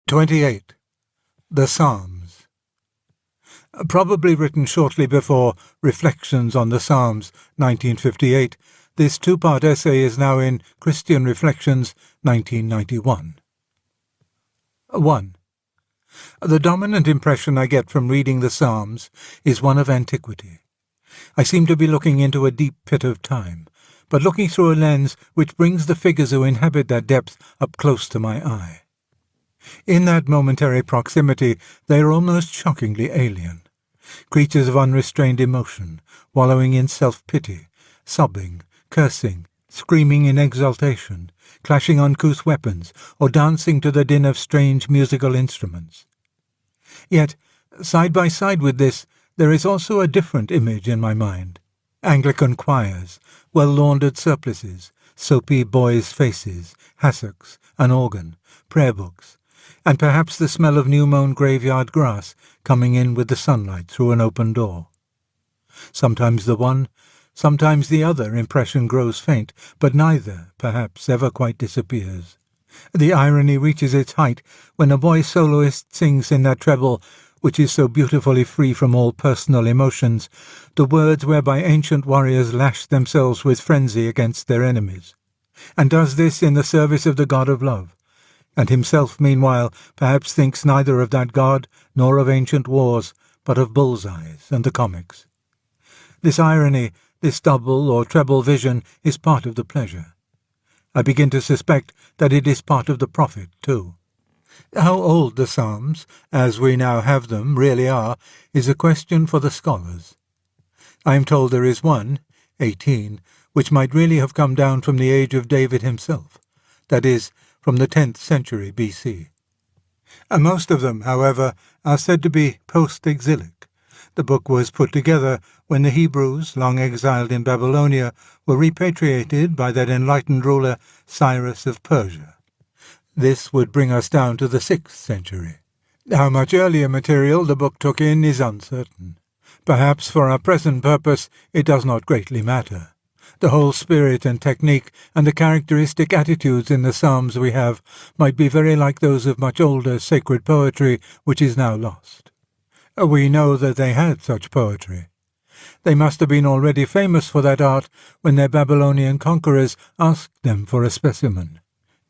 28. The Psalms. Probably written shortly before Reflections on the Psalms, 1958, this two-part essay is now in Christian Reflections, 1991. 1. The dominant impression I get from reading the Psalms is one of antiquity. I seem to be looking into a deep pit of time, but looking through a lens which brings the figures who inhabit that depth up close to my eye. In that momentary proximity they are almost shockingly alien, creatures of unrestrained emotion, wallowing in self-pity, sobbing, cursing, screaming in exultation, clashing uncouth weapons, or dancing to the din of strange musical instruments. Yet, side by side with this, there is also a different image in my mind. Anglican choirs, well-laundered surplices, soapy boys' faces, hassocks, an organ, prayer books, and perhaps the smell of new-mown graveyard grass coming in with the sunlight through an open door. Sometimes the one, sometimes the other impression grows faint, but neither, perhaps, ever quite disappears. The irony reaches its height when a boy soloist sings in that treble, which is so beautifully free from all personal emotions, the words whereby ancient warriors lashed themselves with frenzy against their enemies, and does this in the service of the God of love, and himself, meanwhile, perhaps thinks neither of that God nor of ancient wars, but of bullseyes and the comics. This irony, this double or treble vision, is part of the pleasure. I begin to suspect that it is part of the profit, too. How old the Psalms, as we now have them, really are, is a question for the scholars. I am told there is one, 18, which might really have come down from the age of David himself, that is, from the 10th century B.C. Most of them, however, are said to be post-exilic. The book was put together when the Hebrews, long exiled in Babylonia, were repatriated by that enlightened ruler Cyrus of Persia. This would bring us down to the 6th century. How much earlier material the book took in is uncertain. Perhaps for our present purpose it does not greatly matter. The whole spirit and technique and the characteristic attitudes in the Psalms we have might be very like those of much older sacred poetry which is now lost. We know that they had such poetry. They must have been already famous for that art when their Babylonian conquerors asked them for a specimen.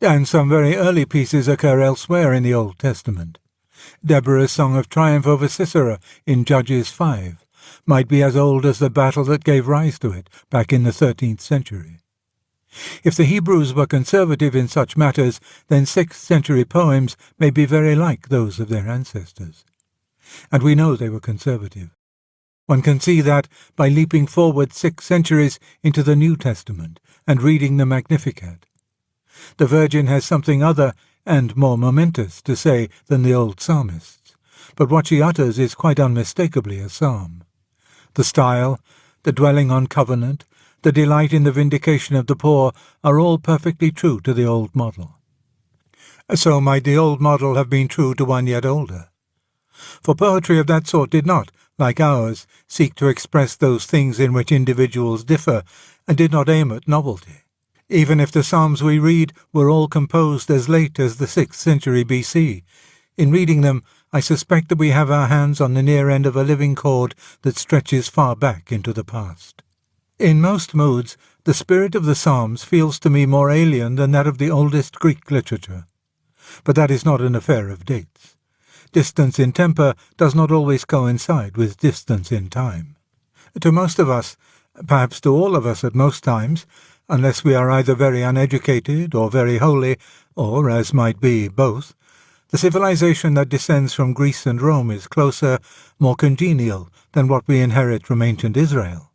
And some very early pieces occur elsewhere in the Old Testament. Deborah's song of triumph over Sisera in Judges 5 might be as old as the battle that gave rise to it back in the 13th century. If the Hebrews were conservative in such matters, then 6th century poems may be very like those of their ancestors. And we know they were conservative. One can see that by leaping forward 6 centuries into the New Testament and reading the Magnificat. The Virgin has something other and more momentous to say than the old psalmists, but what she utters is quite unmistakably a psalm. The style, the dwelling on covenant, the delight in the vindication of the poor are all perfectly true to the old model. So might the old model have been true to one yet older. For poetry of that sort did not, like ours, seek to express those things in which individuals differ, and did not aim at novelty. Even if the Psalms we read were all composed as late as the 6th century B.C., in reading them I suspect that we have our hands on the near end of a living cord that stretches far back into the past. In most moods, the spirit of the Psalms feels to me more alien than that of the oldest Greek literature. But that is not an affair of dates. Distance in temper does not always coincide with distance in time. To most of us, perhaps to all of us at most times, unless we are either very uneducated or very holy, or, as might be, both, the civilization that descends from Greece and Rome is closer, more congenial than what we inherit from ancient Israel.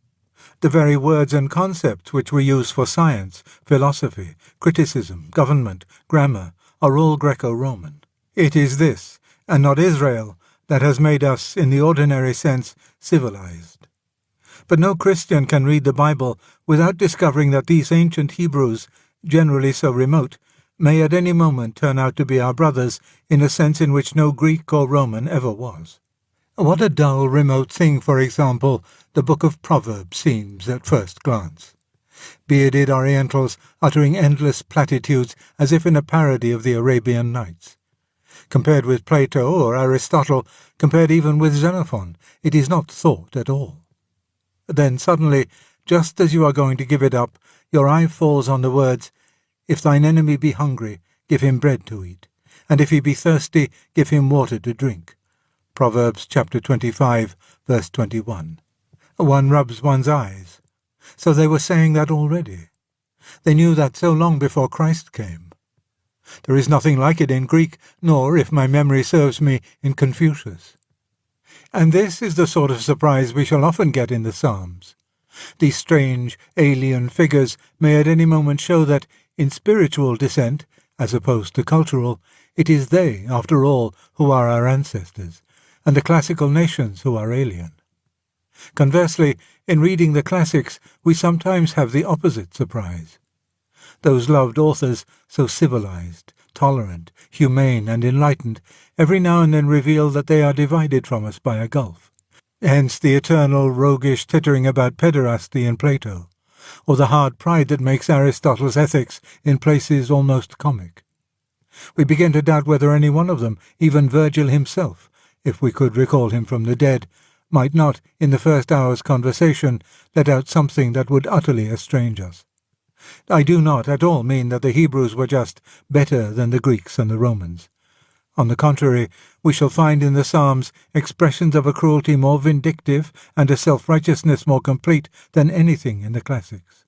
The very words and concepts which we use for science, philosophy, criticism, government, grammar, are all Greco-Roman. It is this, and not Israel, that has made us, in the ordinary sense, civilized. But no Christian can read the Bible without discovering that these ancient Hebrews, generally so remote, may at any moment turn out to be our brothers in a sense in which no Greek or Roman ever was. What a dull, remote thing, for example, the book of Proverbs seems at first glance. Bearded Orientals uttering endless platitudes as if in a parody of the Arabian Nights. Compared with Plato or Aristotle, compared even with Xenophon, it is not thought at all. Then suddenly, just as you are going to give it up, your eye falls on the words, "If thine enemy be hungry, give him bread to eat, and if he be thirsty, give him water to drink." Proverbs chapter 25, verse 21. One rubs one's eyes. So they were saying that already. They knew that so long before Christ came. There is nothing like it in Greek, nor, if my memory serves me, in Confucius. And this is the sort of surprise we shall often get in the Psalms. These strange, alien figures may at any moment show that, in spiritual descent, as opposed to cultural, it is they, after all, who are our ancestors, and the classical nations who are alien. Conversely, in reading the classics, we sometimes have the opposite surprise. Those loved authors, so civilized, tolerant, humane, and enlightened, every now and then reveal that they are divided from us by a gulf. Hence the eternal roguish tittering about pederasty in Plato, or the hard pride that makes Aristotle's ethics in places almost comic. We begin to doubt whether any one of them, even Virgil himself, if we could recall him from the dead, might not, in the first hour's conversation, let out something that would utterly estrange us. I do not at all mean that the Hebrews were just better than the Greeks and the Romans. On the contrary, we shall find in the Psalms expressions of a cruelty more vindictive and a self-righteousness more complete than anything in the classics.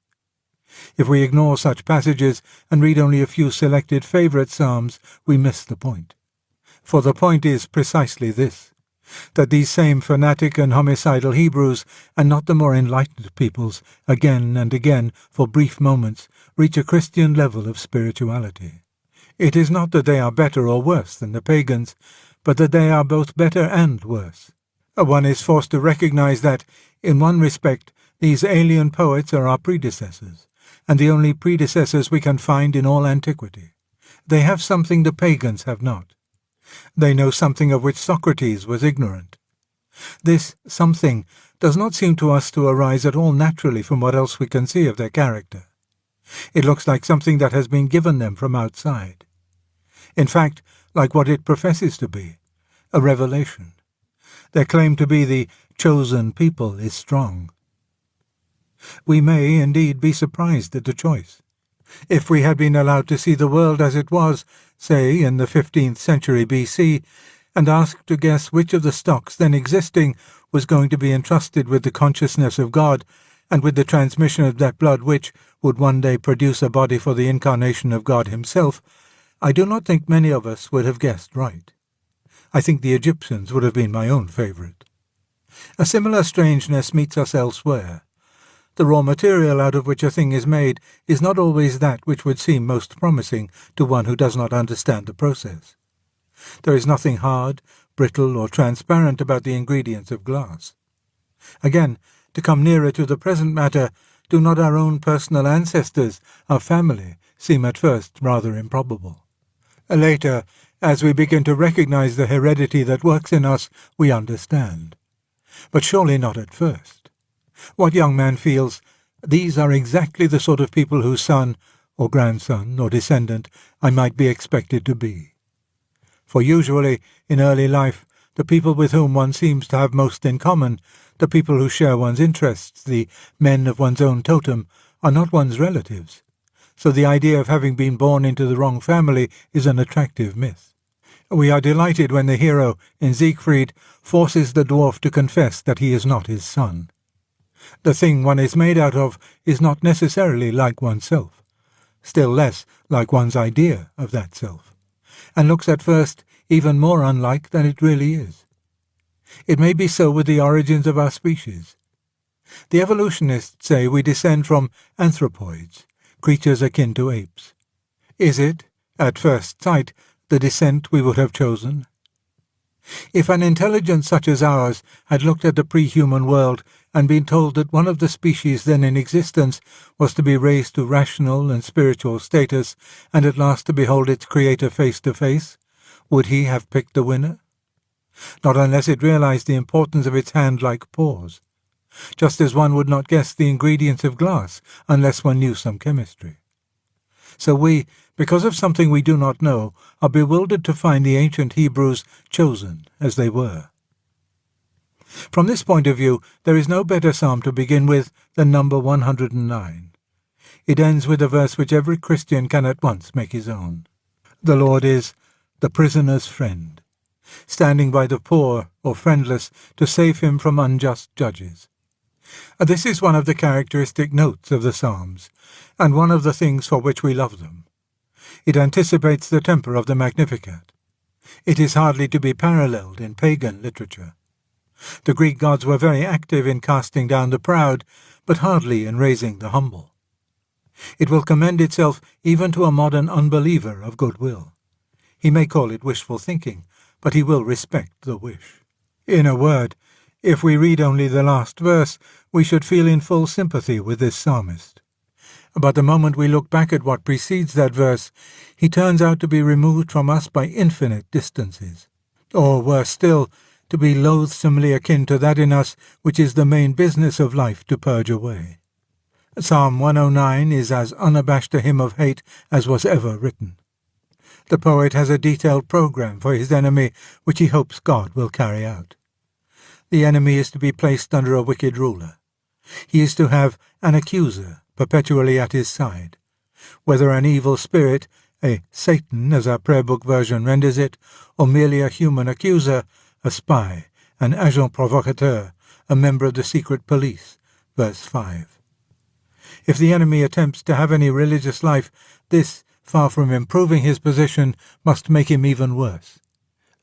If we ignore such passages and read only a few selected favourite psalms, we miss the point. For the point is precisely this, that these same fanatic and homicidal Hebrews, and not the more enlightened peoples, again and again, for brief moments, reach a Christian level of spirituality. It is not that they are better or worse than the pagans, but that they are both better and worse. One is forced to recognize that, in one respect, these alien poets are our predecessors, and the only predecessors we can find in all antiquity. They have something the pagans have not. They know something of which Socrates was ignorant. This something does not seem to us to arise at all naturally from what else we can see of their character. It looks like something that has been given them from outside. In fact, like what it professes to be, a revelation. Their claim to be the chosen people is strong. We may, indeed, be surprised at the choice. If we had been allowed to see the world as it was, say, in the 15th century BC, and asked to guess which of the stocks then existing was going to be entrusted with the consciousness of God, and with the transmission of that blood which would one day produce a body for the incarnation of God himself, I do not think many of us would have guessed right. I think the Egyptians would have been my own favourite. A similar strangeness meets us elsewhere. The raw material out of which a thing is made is not always that which would seem most promising to one who does not understand the process. There is nothing hard, brittle, or transparent about the ingredients of glass. Again, to come nearer to the present matter, do not our own personal ancestors, our family, seem at first rather improbable? Later, as we begin to recognize the heredity that works in us, we understand. But surely not at first. What young man feels, these are exactly the sort of people whose son, or grandson, or descendant I might be expected to be. For usually, in early life, the people with whom one seems to have most in common, the people who share one's interests, the men of one's own totem, are not one's relatives. So the idea of having been born into the wrong family is an attractive myth. We are delighted when the hero, in Siegfried, forces the dwarf to confess that he is not his son. The thing one is made out of is not necessarily like oneself, still less like one's idea of that self, and looks at first even more unlike than it really is. It may be so with the origins of our species. The evolutionists say we descend from anthropoids, creatures akin to apes. Is it, at first sight, the descent we would have chosen? If an intelligence such as ours had looked at the pre-human world and been told that one of the species then in existence was to be raised to rational and spiritual status, and at last to behold its creator face to face, would he have picked the winner? Not unless it realized the importance of its hand-like paws, just as one would not guess the ingredients of glass unless one knew some chemistry. So we, because of something we do not know, are bewildered to find the ancient Hebrews chosen as they were. From this point of view, there is no better psalm to begin with than number 109. It ends with a verse which every Christian can at once make his own. The Lord is the prisoner's friend, standing by the poor or friendless to save him from unjust judges. This is one of the characteristic notes of the Psalms, and one of the things for which we love them. It anticipates the temper of the Magnificat. It is hardly to be paralleled in pagan literature. The Greek gods were very active in casting down the proud, but hardly in raising the humble. It will commend itself even to a modern unbeliever of goodwill. He may call it wishful thinking, but he will respect the wish. In a word, if we read only the last verse, we should feel in full sympathy with this psalmist. But the moment we look back at what precedes that verse, he turns out to be removed from us by infinite distances, or worse still, to be loathsomely akin to that in us which is the main business of life to purge away. Psalm 109 is as unabashed a hymn of hate as was ever written. The poet has a detailed program for his enemy which he hopes God will carry out. The enemy is to be placed under a wicked ruler. He is to have an accuser perpetually at his side. Whether an evil spirit, a Satan as our prayer book version renders it, or merely a human accuser, a spy, an agent provocateur, a member of the secret police, verse 5. If the enemy attempts to have any religious life, this, far from improving his position, must make him even worse.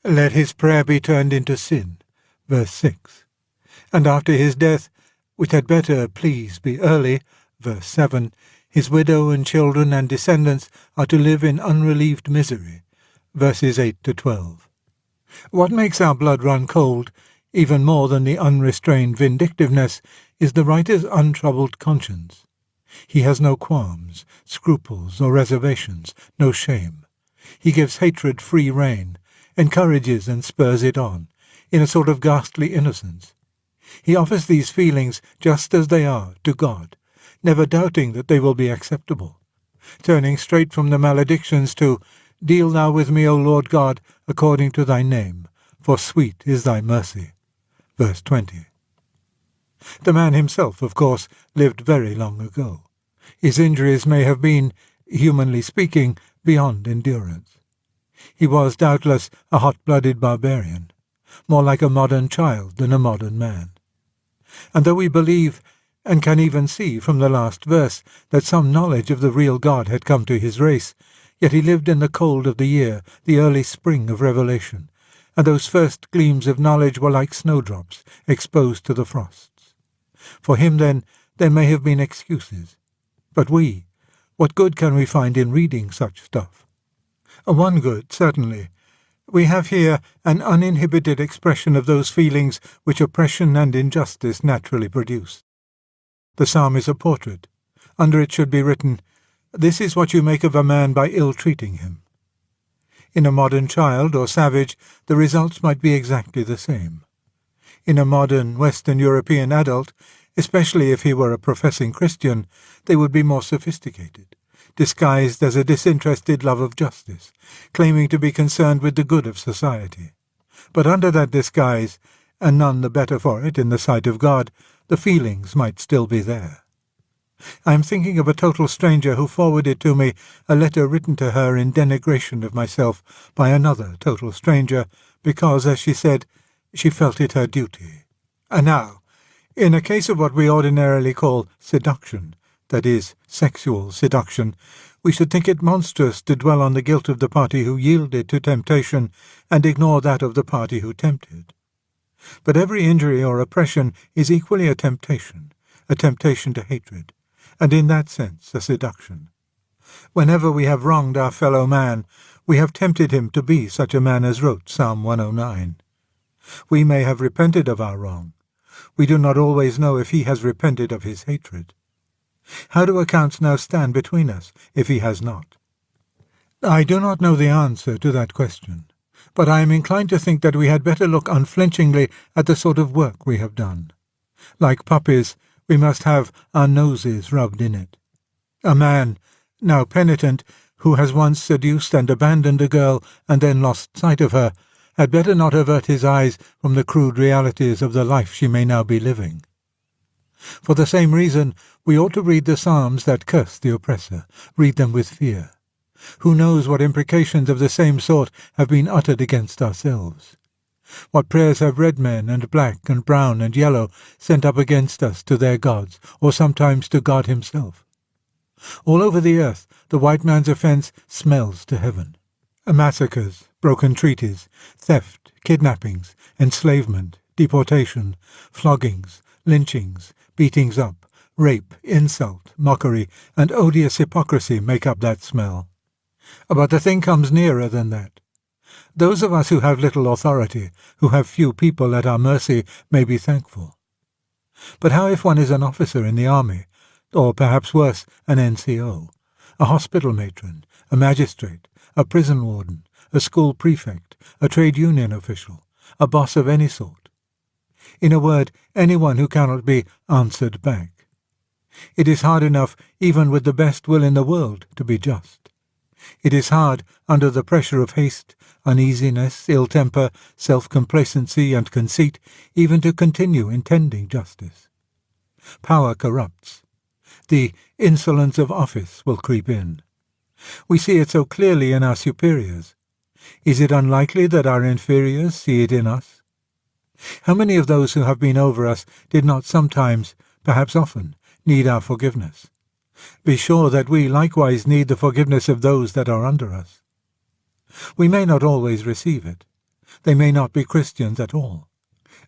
Let his prayer be turned into sin, verse 6. And after his death, which had better, please, be early, verse 7, his widow and children and descendants are to live in unrelieved misery, verses 8 to 12. What makes our blood run cold, even more than the unrestrained vindictiveness, is the writer's untroubled conscience. He has no qualms, scruples, or reservations, no shame. He gives hatred free rein, encourages and spurs it on, in a sort of ghastly innocence. He offers these feelings just as they are to God, never doubting that they will be acceptable, turning straight from the maledictions to, "Deal thou with me, O Lord God, according to thy name, for sweet is thy mercy." Verse 20. The man himself, of course, lived very long ago. His injuries may have been, humanly speaking, beyond endurance. He was, doubtless, a hot-blooded barbarian, more like a modern child than a modern man. And though we believe, and can even see from the last verse, that some knowledge of the real God had come to his race, yet he lived in the cold of the year, the early spring of revelation, and those first gleams of knowledge were like snowdrops exposed to the frosts. For him, then, there may have been excuses. But we, what good can we find in reading such stuff? One good, certainly. We have here an uninhibited expression of those feelings which oppression and injustice naturally produce. The psalm is a portrait. Under it should be written, "This is what you make of a man by ill-treating him." In a modern child or savage, the results might be exactly the same. In a modern Western European adult, especially if he were a professing Christian, they would be more sophisticated, disguised as a disinterested love of justice, claiming to be concerned with the good of society. But under that disguise, and none the better for it in the sight of God, the feelings might still be there. I am thinking of a total stranger who forwarded to me a letter written to her in denigration of myself by another total stranger, because, as she said, she felt it her duty. And now, in a case of what we ordinarily call seduction, that is, sexual seduction, we should think it monstrous to dwell on the guilt of the party who yielded to temptation and ignore that of the party who tempted. But every injury or oppression is equally a temptation to hatred, and in that sense a seduction. Whenever we have wronged our fellow man, we have tempted him to be such a man as wrote Psalm 109. We may have repented of our wrong. We do not always know if he has repented of his hatred. How do accounts now stand between us, if he has not? I do not know the answer to that question, but I am inclined to think that we had better look unflinchingly at the sort of work we have done. Like puppies, we must have our noses rubbed in it. A man, now penitent, who has once seduced and abandoned a girl and then lost sight of her, had better not avert his eyes from the crude realities of the life she may now be living. For the same reason, we ought to read the Psalms that curse the oppressor, read them with fear. Who knows what imprecations of the same sort have been uttered against ourselves? What prayers have red men and black and brown and yellow sent up against us to their gods, or sometimes to God himself? All over the earth the white man's offence smells to heaven. Massacres, broken treaties, theft, kidnappings, enslavement, deportation, floggings, lynchings, beatings up, rape, insult, mockery, and odious hypocrisy make up that smell. But the thing comes nearer than that. Those of us who have little authority, who have few people at our mercy, may be thankful. But how if one is an officer in the army, or perhaps worse, an NCO, a hospital matron, a magistrate, a prison warden, a school prefect, a trade union official, a boss of any sort? In a word, anyone who cannot be answered back. It is hard enough, even with the best will in the world, to be just. It is hard, under the pressure of haste, uneasiness, ill-temper, self-complacency, and conceit, even to continue intending justice. Power corrupts. The insolence of office will creep in. We see it so clearly in our superiors. Is it unlikely that our inferiors see it in us? How many of those who have been over us did not sometimes, perhaps often, need our forgiveness? Be sure that we likewise need the forgiveness of those that are under us. We may not always receive it. They may not be Christians at all.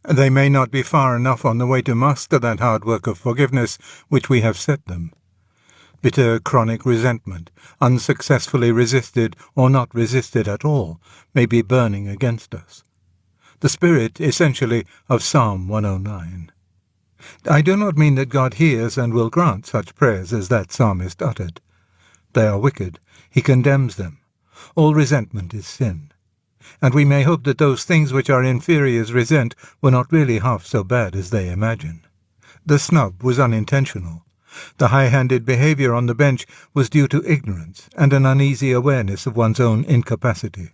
They may not be far enough on the way to master that hard work of forgiveness which we have set them. Bitter chronic resentment, unsuccessfully resisted or not resisted at all, may be burning against us. The spirit, essentially, of Psalm 109. I do not mean that God hears and will grant such prayers as that psalmist uttered. They are wicked. He condemns them. All resentment is sin. And we may hope that those things which our inferiors resent were not really half so bad as they imagine. The snub was unintentional. The high-handed behaviour on the bench was due to ignorance and an uneasy awareness of one's own incapacity.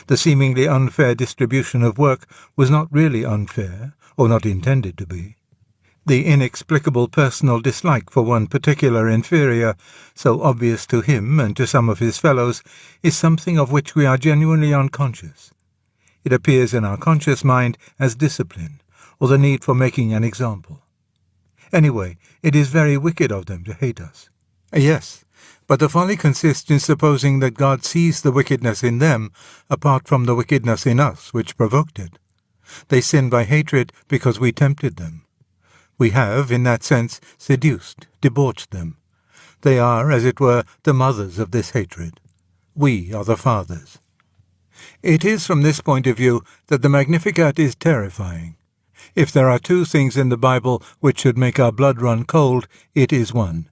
The seemingly unfair distribution of work was not really unfair, or not intended to be. The inexplicable personal dislike for one particular inferior, so obvious to him and to some of his fellows, is something of which we are genuinely unconscious. It appears in our conscious mind as discipline, or the need for making an example. Anyway, it is very wicked of them to hate us. Yes, but the folly consists in supposing that God sees the wickedness in them apart from the wickedness in us which provoked it. They sin by hatred because we tempted them. We have, in that sense, seduced, debauched them. They are, as it were, the mothers of this hatred. We are the fathers. It is from this point of view that the Magnificat is terrifying. If there are two things in the Bible which should make our blood run cold, it is one.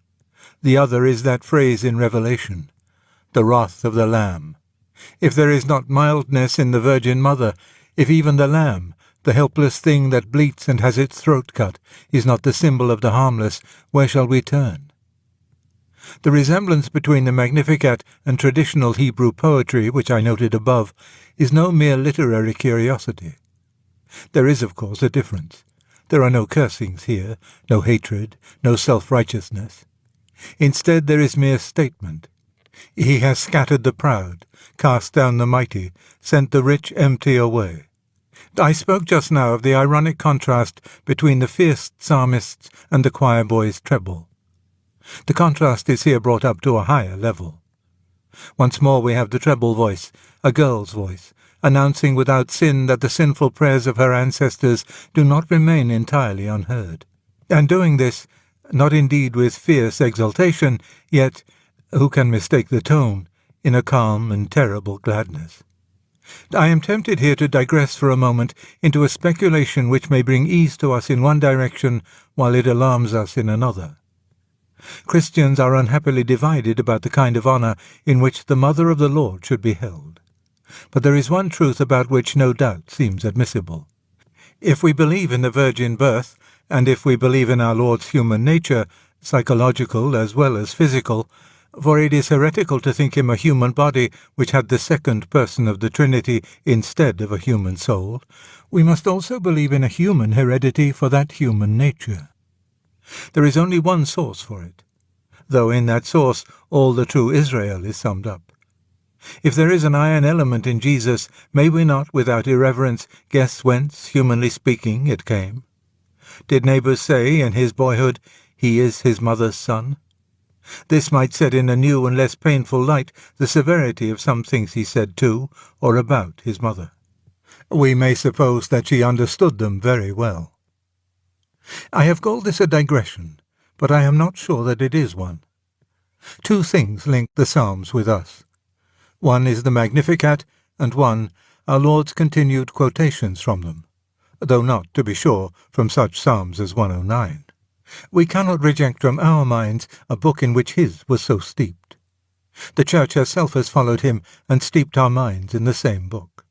The other is that phrase in Revelation, the wrath of the Lamb. If there is not mildness in the Virgin Mother, if even the Lamb, the helpless thing that bleats and has its throat cut, is not the symbol of the harmless, where shall we turn? The resemblance between the Magnificat and traditional Hebrew poetry, which I noted above, is no mere literary curiosity. There is, of course, a difference. There are no cursings here, no hatred, no self-righteousness. Instead there is mere statement. He has scattered the proud, cast down the mighty, sent the rich empty away. I spoke just now of the ironic contrast between the fierce psalmists and the choir boy's treble. The contrast is here brought up to a higher level. Once more we have the treble voice, a girl's voice, announcing without sin that the sinful prayers of her ancestors do not remain entirely unheard, and doing this, not indeed with fierce exultation, yet, who can mistake the tone, in a calm and terrible gladness. I am tempted here to digress for a moment into a speculation which may bring ease to us in one direction while it alarms us in another. Christians are unhappily divided about the kind of honour in which the Mother of the Lord should be held. But there is one truth about which no doubt seems admissible. If we believe in the virgin birth, and if we believe in our Lord's human nature, psychological as well as physical, For it is heretical to think him a human body which had the second person of the Trinity instead of a human soul. We must also believe in a human heredity for that human nature. There is only one source for it, though in that source all the true Israel is summed up. If there is an iron element in Jesus, may we not, without irreverence, guess whence, humanly speaking, it came? Did neighbours say, in his boyhood, he is his mother's son? This might set in a new and less painful light the severity of some things he said to, or about, his mother. We may suppose that she understood them very well. I have called this a digression, but I am not sure that it is one. Two things link the Psalms with us. One is the Magnificat, and one, our Lord's continued quotations from them, though not, to be sure, from such psalms as 109. We cannot reject from our minds a book in which his was so steeped. The Church herself has followed him and steeped our minds in the same book.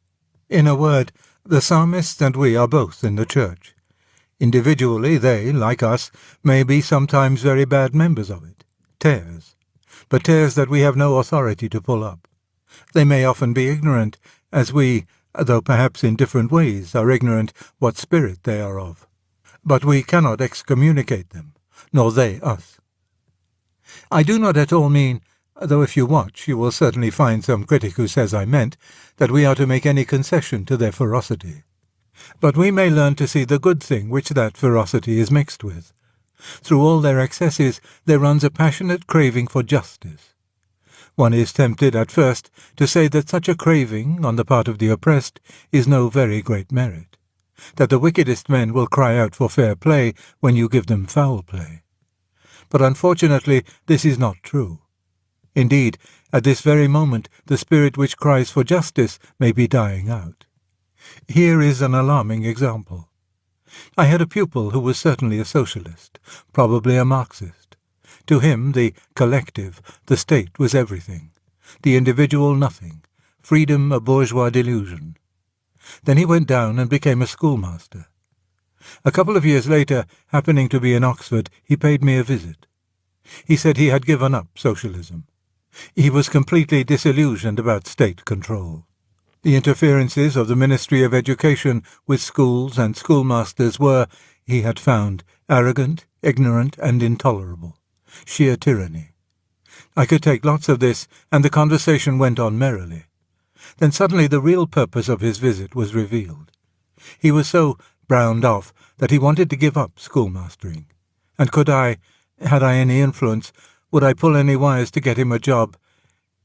In a word, the psalmists and we are both in the Church. Individually they, like us, may be sometimes very bad members of it, tares, but tares that we have no authority to pull up. They may often be ignorant, as we, though perhaps in different ways, are ignorant what spirit they are of. But we cannot excommunicate them, nor they us. I do not at all mean, though if you watch you will certainly find some critic who says I meant, that we are to make any concession to their ferocity. But we may learn to see the good thing which that ferocity is mixed with. Through all their excesses there runs a passionate craving for justice. One is tempted at first to say that such a craving, on the part of the oppressed, is no very great merit, that the wickedest men will cry out for fair play when you give them foul play. But unfortunately this is not true. Indeed, at this very moment the spirit which cries for justice may be dying out. Here is an alarming example. I had a pupil who was certainly a socialist, probably a Marxist. To him the collective, the state, was everything, the individual nothing, freedom a bourgeois delusion. Then he went down and became a schoolmaster. A couple of years later, happening to be in Oxford, he paid me a visit. He said he had given up socialism. He was completely disillusioned about state control. The interferences of the Ministry of Education with schools and schoolmasters were, he had found, arrogant, ignorant, and intolerable. Sheer tyranny. I could take lots of this, and the conversation went on merrily. Then suddenly the real purpose of his visit was revealed. He was so browned off that he wanted to give up schoolmastering. And could I, had I any influence, would I pull any wires to get him a job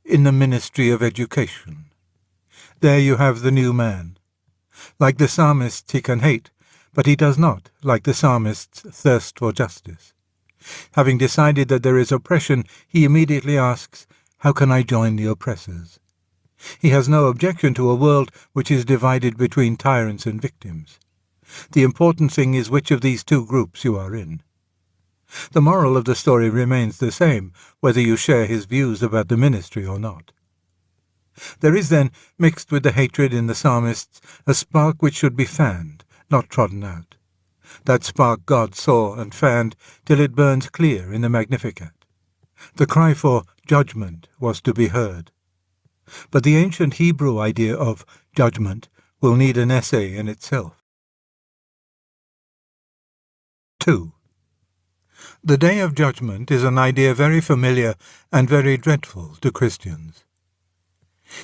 in the Ministry of Education? There you have the new man. Like the psalmists he can hate, but he does not, like the psalmists, thirst for justice. Having decided that there is oppression, he immediately asks, how can I join the oppressors? He has no objection to a world which is divided between tyrants and victims. The important thing is which of these two groups you are in. The moral of the story remains the same, whether you share his views about the ministry or not. There is then, mixed with the hatred in the psalmists, a spark which should be fanned, not trodden out. That spark God saw and fanned till it burned clear in the Magnificat. The cry for judgment was to be heard. But the ancient Hebrew idea of judgment will need an essay in itself. 2. The Day of Judgment is an idea very familiar and very dreadful to Christians.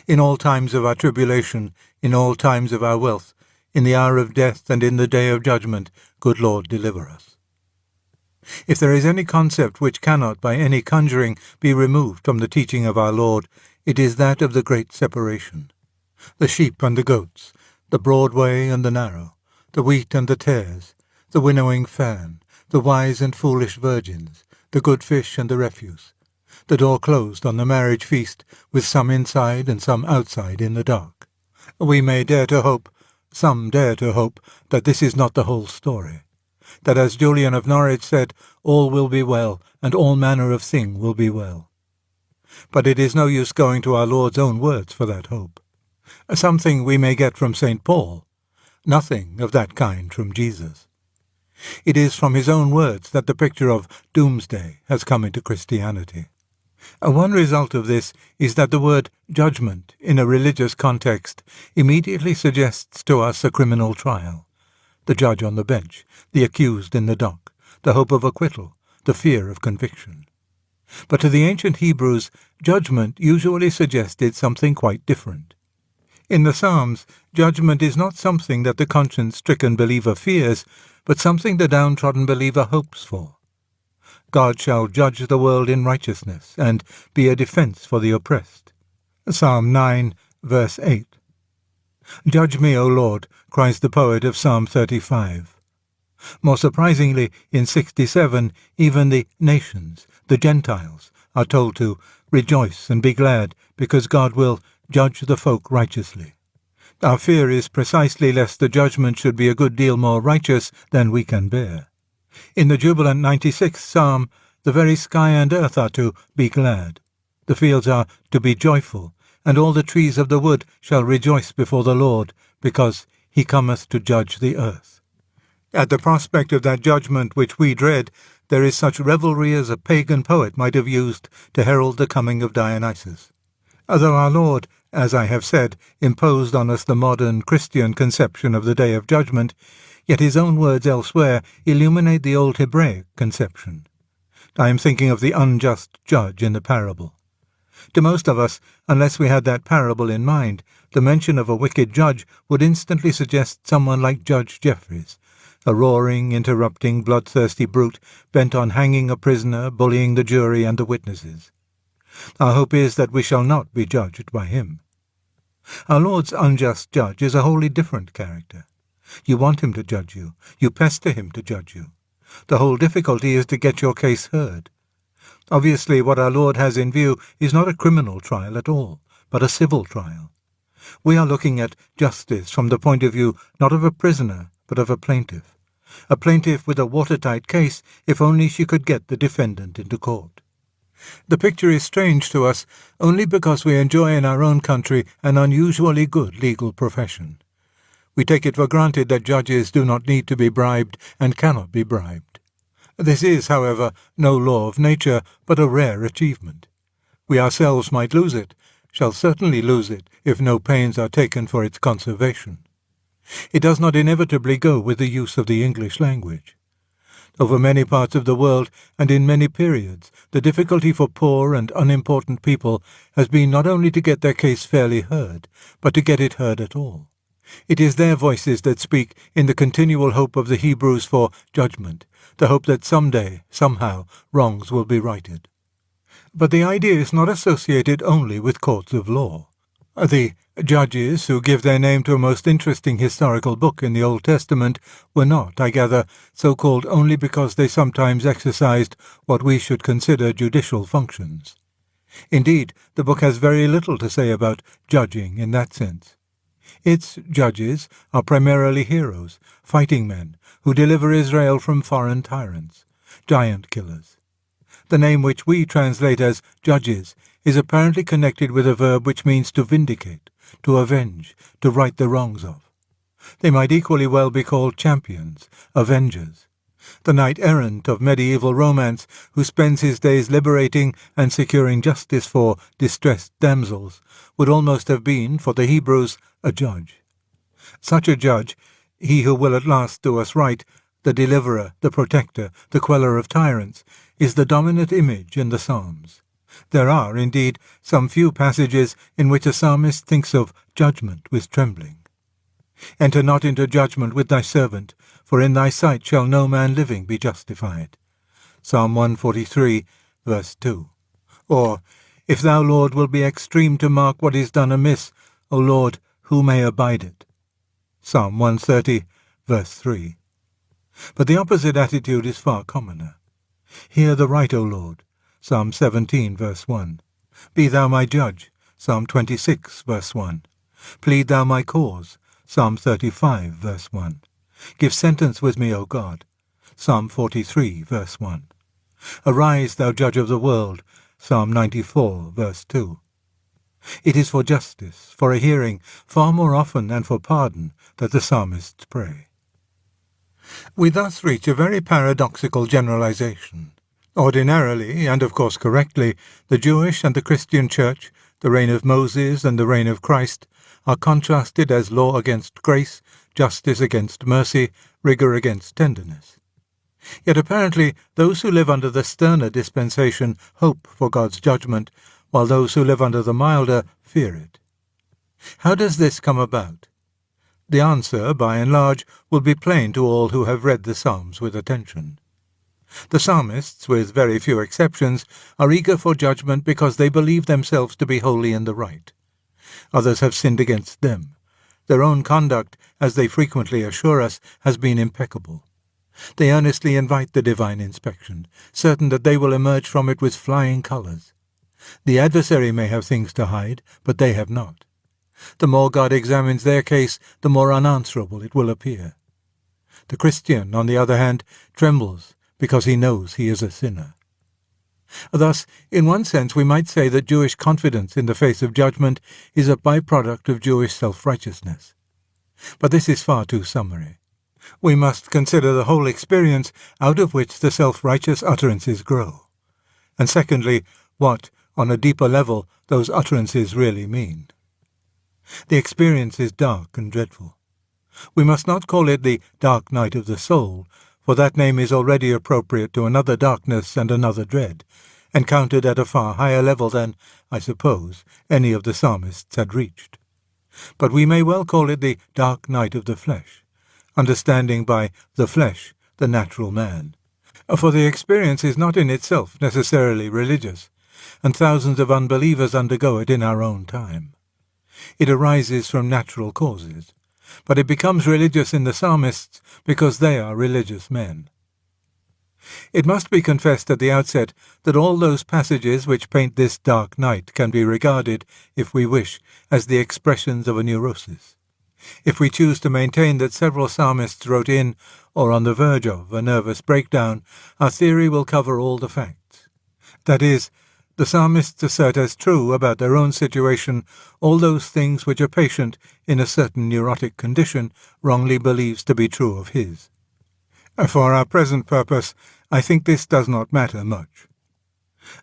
In all times of our tribulation, in all times of our wealth, in the hour of death and in the day of judgment, good Lord, deliver us. If there is any concept which cannot by any conjuring be removed from the teaching of our Lord, it is that of the great separation. The sheep and the goats, the broad way and the narrow, the wheat and the tares, the winnowing fan, the wise and foolish virgins, the good fish and the refuse, the door closed on the marriage feast, with some inside and some outside in the dark. We may dare to hope, some dare to hope, that this is not the whole story, that as Julian of Norwich said, all will be well, and all manner of thing will be well. But it is no use going to our Lord's own words for that hope. Something we may get from St. Paul, nothing of that kind from Jesus. It is from his own words that the picture of doomsday has come into Christianity. One result of this is that the word judgment, in a religious context, immediately suggests to us a criminal trial. The judge on the bench, the accused in the dock, the hope of acquittal, the fear of conviction. But to the ancient Hebrews, judgment usually suggested something quite different. In the Psalms, judgment is not something that the conscience-stricken believer fears, but something the downtrodden believer hopes for. God shall judge the world in righteousness, and be a defence for the oppressed. Psalm 9, verse 8. Judge me, O Lord, cries the poet of Psalm 35. More surprisingly, in 67, even the nations, the Gentiles, are told to rejoice and be glad, because God will judge the folk righteously. Our fear is precisely lest the judgment should be a good deal more righteous than we can bear. In the jubilant 96th Psalm, the very sky and earth are to be glad. The fields are to be joyful, and all the trees of the wood shall rejoice before the Lord, because he cometh to judge the earth. At the prospect of that judgment which we dread, there is such revelry as a pagan poet might have used to herald the coming of Dionysus. Although our Lord, as I have said, imposed on us the modern Christian conception of the Day of Judgment, yet his own words elsewhere illuminate the old Hebraic conception. I am thinking of the unjust judge in the parable. To most of us, unless we had that parable in mind, the mention of a wicked judge would instantly suggest someone like Judge Jeffreys, a roaring, interrupting, bloodthirsty brute bent on hanging a prisoner, bullying the jury and the witnesses. Our hope is that we shall not be judged by him. Our Lord's unjust judge is a wholly different character. You want him to judge you. You pester him to judge you. The whole difficulty is to get your case heard. Obviously, what our Lord has in view is not a criminal trial at all, but a civil trial. We are looking at justice from the point of view not of a prisoner, but of a plaintiff with a watertight case if only she could get the defendant into court. The picture is strange to us only because we enjoy in our own country an unusually good legal profession. We take it for granted that judges do not need to be bribed and cannot be bribed. This is, however, no law of nature, but a rare achievement. We ourselves might lose it, shall certainly lose it, if no pains are taken for its conservation. It does not inevitably go with the use of the English language. Over many parts of the world, and in many periods, the difficulty for poor and unimportant people has been not only to get their case fairly heard, but to get it heard at all. It is their voices that speak in the continual hope of the Hebrews for judgment, the hope that someday, somehow, wrongs will be righted. But the idea is not associated only with courts of law. The judges who give their name to a most interesting historical book in the Old Testament were not, I gather, so called only because they sometimes exercised what we should consider judicial functions. Indeed, the book has very little to say about judging in that sense. Its judges are primarily heroes, fighting men, who deliver Israel from foreign tyrants, giant killers. The name which we translate as judges is apparently connected with a verb which means to vindicate, to avenge, to right the wrongs of. They might equally well be called champions, avengers. The knight-errant of medieval romance, who spends his days liberating and securing justice for distressed damsels, would almost have been, for the Hebrews, a judge. Such a judge, he who will at last do us right, the deliverer, the protector, the queller of tyrants, is the dominant image in the Psalms. There are, indeed, some few passages in which a psalmist thinks of judgment with trembling. Enter not into judgment with thy servant, for in thy sight shall no man living be justified. Psalm 143, verse 2. Or, if thou, Lord, will be extreme to mark what is done amiss, O Lord, who may abide it? Psalm 130, verse 3. But the opposite attitude is far commoner. Hear the right, O Lord. Psalm 17, verse 1. Be thou my judge. Psalm 26, verse 1. Plead thou my cause. Psalm 35, verse 1. Give sentence with me, O God. Psalm 43, verse 1. Arise, thou judge of the world. Psalm 94, verse 2. It is for justice, for a hearing, far more often than for pardon, that the psalmists pray. We thus reach a very paradoxical generalization. Ordinarily, and of course correctly, the Jewish and the Christian Church, the reign of Moses and the reign of Christ, are contrasted as law against grace, justice against mercy, rigour against tenderness. Yet apparently those who live under the sterner dispensation hope for God's judgment, while those who live under the milder fear it. How does this come about? The answer, by and large, will be plain to all who have read the Psalms with attention. The psalmists, with very few exceptions, are eager for judgment because they believe themselves to be wholly in the right. Others have sinned against them. Their own conduct, as they frequently assure us, has been impeccable. They earnestly invite the divine inspection, certain that they will emerge from it with flying colours. The adversary may have things to hide, but they have not. The more God examines their case, the more unanswerable it will appear. The Christian, on the other hand, trembles because he knows he is a sinner. Thus, in one sense, we might say that Jewish confidence in the face of judgment is a byproduct of Jewish self-righteousness. But this is far too summary. We must consider the whole experience out of which the self-righteous utterances grow. And secondly, what, on a deeper level, those utterances really mean. The experience is dark and dreadful. We must not call it the dark night of the soul, for that name is already appropriate to another darkness and another dread, encountered at a far higher level than, I suppose, any of the psalmists had reached. But we may well call it the dark night of the flesh, understanding by the flesh the natural man. For the experience is not in itself necessarily religious, and thousands of unbelievers undergo it in our own time. It arises from natural causes, but it becomes religious in the psalmists because they are religious men. It must be confessed at the outset that all those passages which paint this dark night can be regarded, if we wish, as the expressions of a neurosis. If we choose to maintain that several psalmists wrote in, or on the verge of, a nervous breakdown, our theory will cover all the facts. That is, the psalmists assert as true about their own situation all those things which a patient in a certain neurotic condition wrongly believes to be true of his. For our present purpose, I think this does not matter much.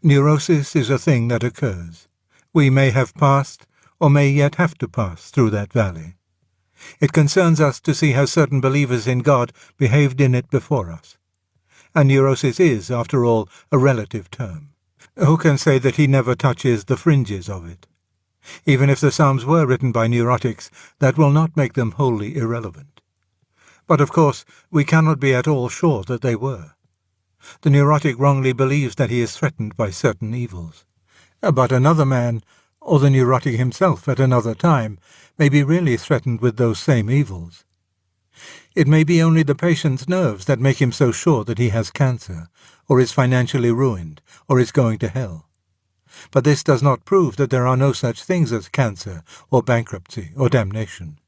Neurosis is a thing that occurs. We may have passed, or may yet have to pass, through that valley. It concerns us to see how certain believers in God behaved in it before us. And neurosis is, after all, a relative term. Who can say that he never touches the fringes of it? Even if the Psalms were written by neurotics, that will not make them wholly irrelevant. But of course, we cannot be at all sure that they were. The neurotic wrongly believes that he is threatened by certain evils. But another man, or the neurotic himself at another time, may be really threatened with those same evils. It may be only the patient's nerves that make him so sure that he has cancer, or is financially ruined, or is going to hell. But this does not prove that there are no such things as cancer, or bankruptcy, or damnation.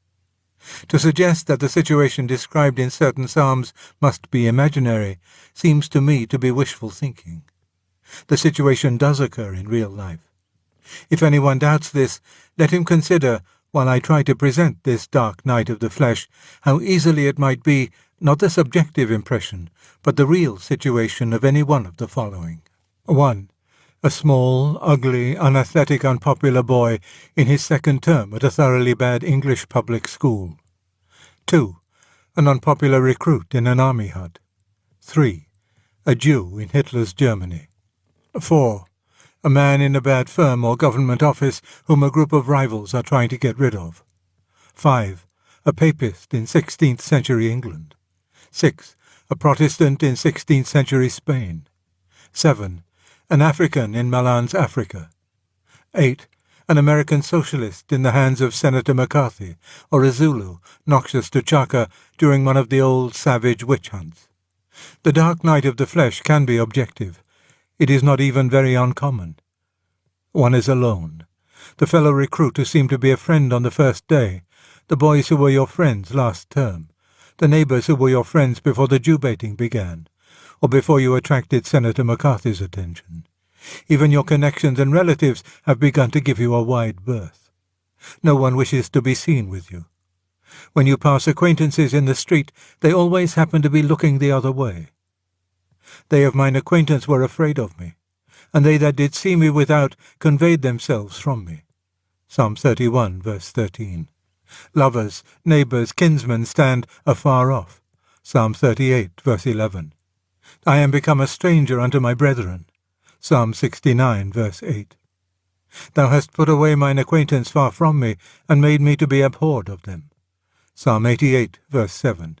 To suggest that the situation described in certain psalms must be imaginary seems to me to be wishful thinking. The situation does occur in real life. If anyone doubts this, let him consider, while I try to present this dark night of the flesh, how easily it might be not the subjective impression, but the real situation of any one of the following. 1. A small, ugly, unathletic, unpopular boy in his second term at a thoroughly bad English public school. 2. An unpopular recruit in an army hut. 3. A Jew in Hitler's Germany. 4. A man in a bad firm or government office whom a group of rivals are trying to get rid of. 5. A papist in 16th century England. 6. A Protestant in 16th century Spain. 7. An African in Malan's Africa. 8. An American socialist in the hands of Senator McCarthy, or a Zulu, noxious to Chaka, during one of the old savage witch hunts. The dark night of the flesh can be objective. It is not even very uncommon. One is alone. The fellow recruit who seemed to be a friend on the first day, the boys who were your friends last term, the neighbours who were your friends before the Jew-baiting began, or before you attracted Senator McCarthy's attention. Even your connections and relatives have begun to give you a wide berth. No one wishes to be seen with you. When you pass acquaintances in the street, they always happen to be looking the other way. They of mine acquaintance were afraid of me, and they that did see me without conveyed themselves from me. Psalm 31, verse 13. Lovers, neighbours, kinsmen stand afar off. Psalm 38, verse 11. I am become a stranger unto my brethren. Psalm 69, verse 8. Thou hast put away mine acquaintance far from me, and made me to be abhorred of them. Psalm 88, verse 7.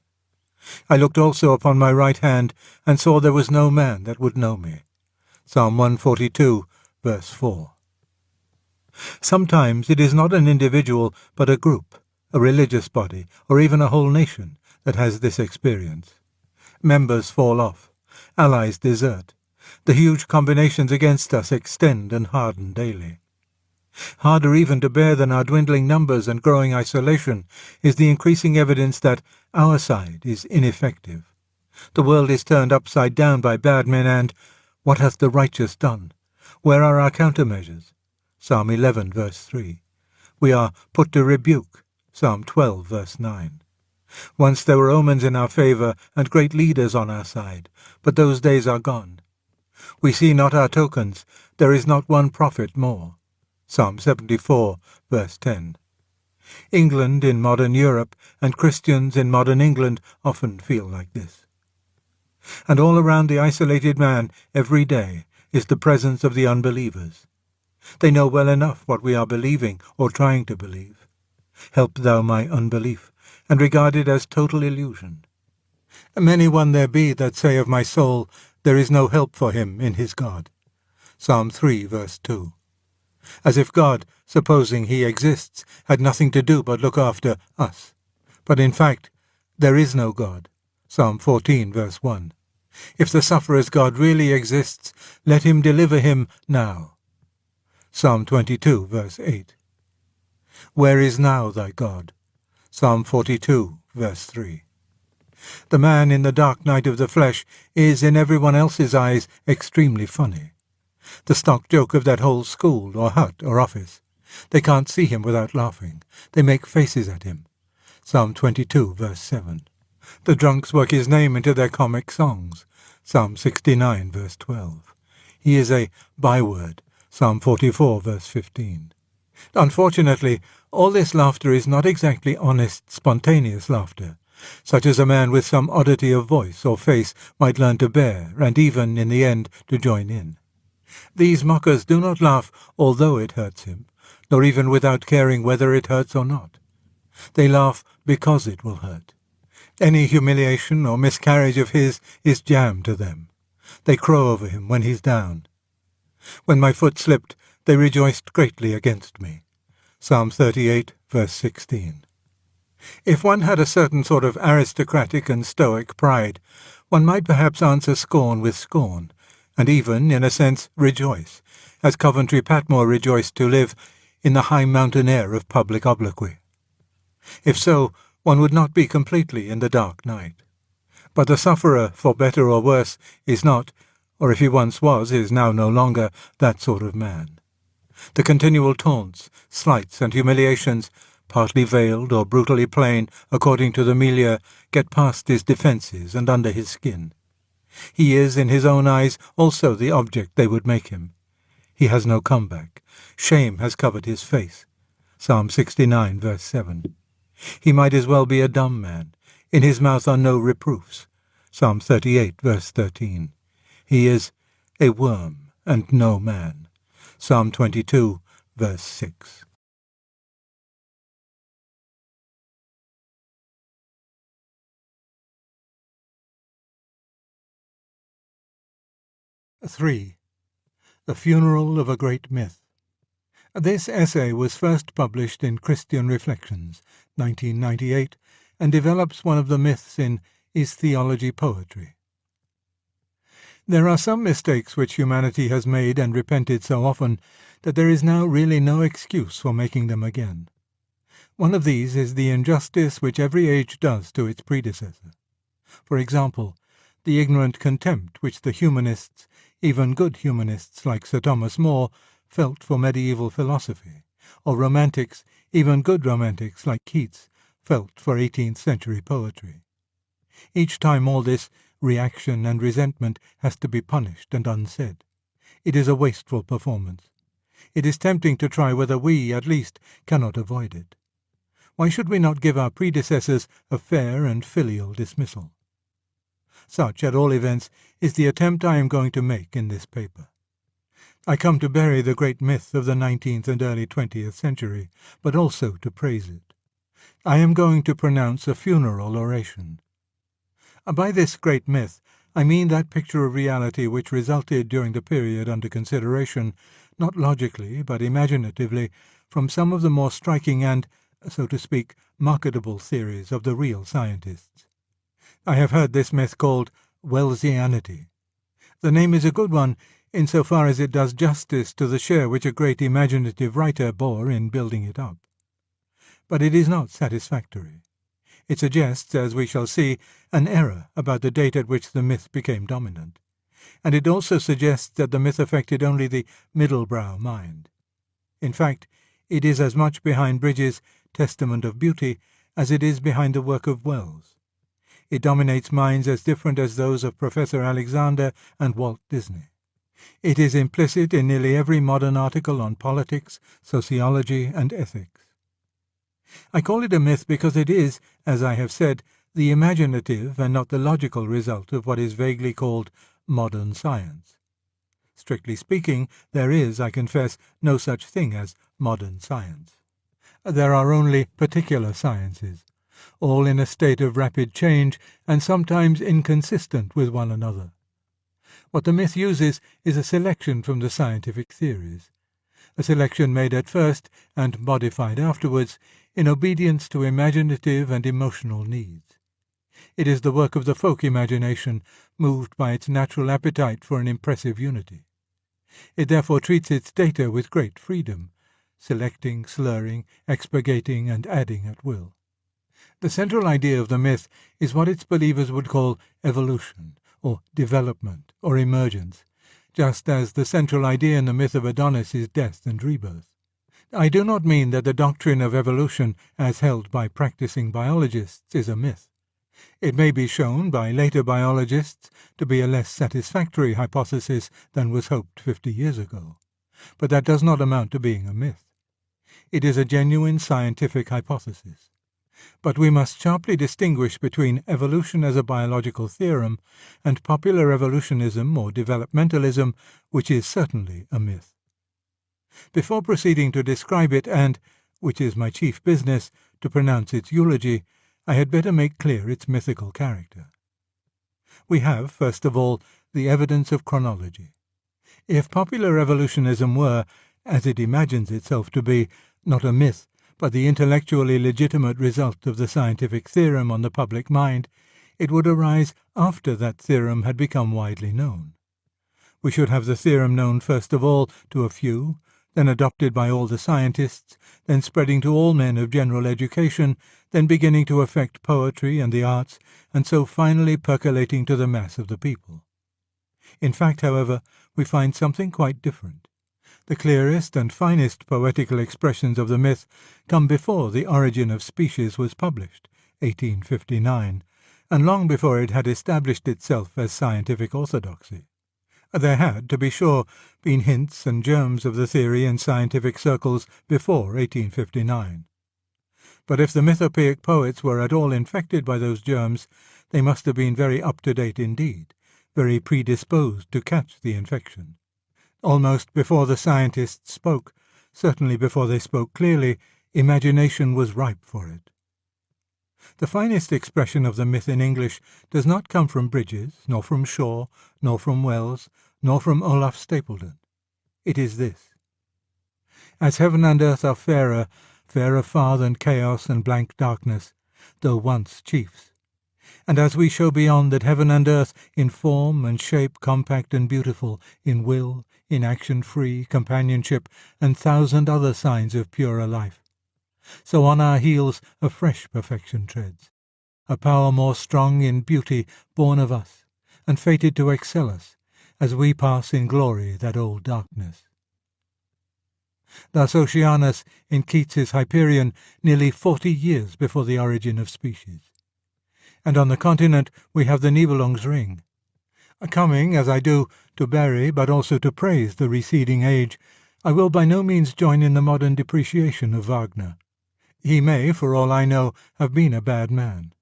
I looked also upon my right hand, and saw there was no man that would know me. Psalm 142, verse 4. Sometimes it is not an individual, but a group, a religious body, or even a whole nation that has this experience. Members fall off. Allies desert. The huge combinations against us extend and harden daily. Harder even to bear than our dwindling numbers and growing isolation is the increasing evidence that our side is ineffective. The world is turned upside down by bad men, and what hath the righteous done? Where are our countermeasures? Psalm 11, verse 3. We are put to rebuke. Psalm 12, verse 9. Once there were omens in our favour and great leaders on our side, but those days are gone. We see not our tokens, there is not one prophet more. Psalm 74, verse 10. England in modern Europe and Christians in modern England often feel like this. And all around the isolated man every day is the presence of the unbelievers. They know well enough what we are believing or trying to believe. Help thou my unbelief, and regard it as total illusion. Many one there be that say of my soul, there is no help for him in his God. Psalm 3, verse 2. As if God, supposing he exists, had nothing to do but look after us. But in fact, there is no God. Psalm 14, verse 1. If the sufferer's God really exists, let him deliver him now. Psalm 22, verse 8. Where is now thy God? Psalm 42, verse 3. The man in the dark night of the flesh is in everyone else's eyes extremely funny. The stock joke of that whole school or hut or office. They can't see him without laughing. They make faces at him. Psalm 22, verse 7. The drunks work his name into their comic songs. Psalm 69, verse 12. He is a byword. Psalm 44, verse 15. Unfortunately, all this laughter is not exactly honest, spontaneous laughter, such as a man with some oddity of voice or face might learn to bear, and even, in the end, to join in. These mockers do not laugh although it hurts him, nor even without caring whether it hurts or not. They laugh because it will hurt. Any humiliation or miscarriage of his is jam to them. They crow over him when he's down. When my foot slipped, they rejoiced greatly against me. Psalm 38, verse 16. If one had a certain sort of aristocratic and stoic pride, one might perhaps answer scorn with scorn, and even, in a sense, rejoice, as Coventry Patmore rejoiced to live in the high mountain air of public obloquy. If so, one would not be completely in the dark night. But the sufferer, for better or worse, is not, or if he once was, is now no longer, that sort of man. The continual taunts, slights, and humiliations, partly veiled or brutally plain, according to the milieu, get past his defences and under his skin. He is, in his own eyes, also the object they would make him. He has no comeback. Shame has covered his face. Psalm 69, verse 7. He might as well be a dumb man. In his mouth are no reproofs. Psalm 38, verse 13. He is a worm and no man. Psalm 22, verse 6. (3) The Funeral of a Great Myth. This essay was first published in Christian Reflections, 1998, and develops one of the myths in Is Theology Poetry? There are some mistakes which humanity has made and repented so often that there is now really no excuse for making them again. One of these is the injustice which every age does to its predecessor. For example, the ignorant contempt which the humanists, even good humanists like Sir Thomas More, felt for medieval philosophy, or romantics, even good romantics like Keats, felt for 18th century poetry. Each time all this reaction and resentment has to be punished and unsaid. It is a wasteful performance. It is tempting to try whether we, at least, cannot avoid it. Why should we not give our predecessors a fair and filial dismissal? Such, at all events, is the attempt I am going to make in this paper. I come to bury the great myth of the 19th and early 20th century, but also to praise it. I am going to pronounce a funeral oration. By this great myth, I mean that picture of reality which resulted during the period under consideration, not logically but imaginatively, from some of the more striking and, so to speak, marketable theories of the real scientists. I have heard this myth called Wellsianity. The name is a good one insofar as it does justice to the share which a great imaginative writer bore in building it up. But it is not satisfactory. It suggests, as we shall see, an error about the date at which the myth became dominant, and it also suggests that the myth affected only the middle-brow mind. In fact, it is as much behind Bridges' Testament of Beauty as it is behind the work of Wells. It dominates minds as different as those of Professor Alexander and Walt Disney. It is implicit in nearly every modern article on politics, sociology, and ethics. I call it a myth because it is, as I have said, the imaginative and not the logical result of what is vaguely called modern science. Strictly speaking, there is, I confess, no such thing as modern science. There are only particular sciences, all in a state of rapid change and sometimes inconsistent with one another. What the myth uses is a selection from the scientific theories, a selection made at first and modified afterwards in obedience to imaginative and emotional needs. It is the work of the folk imagination, moved by its natural appetite for an impressive unity. It therefore treats its data with great freedom, selecting, slurring, expurgating, and adding at will. The central idea of the myth is what its believers would call evolution, or development, or emergence, just as the central idea in the myth of Adonis is death and rebirth. I do not mean that the doctrine of evolution, as held by practicing biologists, is a myth. It may be shown by later biologists to be a less satisfactory hypothesis than was hoped 50 years ago, but that does not amount to being a myth. It is a genuine scientific hypothesis. But we must sharply distinguish between evolution as a biological theorem and popular evolutionism or developmentalism, which is certainly a myth. Before proceeding to describe it and, which is my chief business, to pronounce its eulogy, I had better make clear its mythical character. We have, first of all, the evidence of chronology. If popular evolutionism were, as it imagines itself to be, not a myth, but the intellectually legitimate result of the scientific theorem on the public mind, it would arise after that theorem had become widely known. We should have the theorem known first of all to a few, then adopted by all the scientists, then spreading to all men of general education, then beginning to affect poetry and the arts, and so finally percolating to the mass of the people. In fact, however, we find something quite different. The clearest and finest poetical expressions of the myth come before The Origin of Species was published, 1859, and long before it had established itself as scientific orthodoxy. There had, to be sure, been hints and germs of the theory in scientific circles before 1859. But if the mythopoeic poets were at all infected by those germs, they must have been very up-to-date indeed, very predisposed to catch the infection. Almost before the scientists spoke, certainly before they spoke clearly, imagination was ripe for it. The finest expression of the myth in English does not come from Bridges, nor from Shaw, nor from Wells, nor from Olaf Stapledon. It is this: As heaven and earth are fairer, fairer far than chaos and blank darkness, though once chiefs, and as we show beyond that heaven and earth, in form and shape compact and beautiful, in will, in action free, companionship, and thousand other signs of purer life, so on our heels a fresh perfection treads, a power more strong in beauty born of us, and fated to excel us, as we pass in glory that old darkness. Thus Oceanus, in Keats's Hyperion, nearly 40 years before The Origin of Species. and on the continent we have the Nibelung's Ring. Coming, as I do, to bury but also to praise the receding age, I will by no means join in the modern depreciation of Wagner. He may, for all I know, have been a bad man.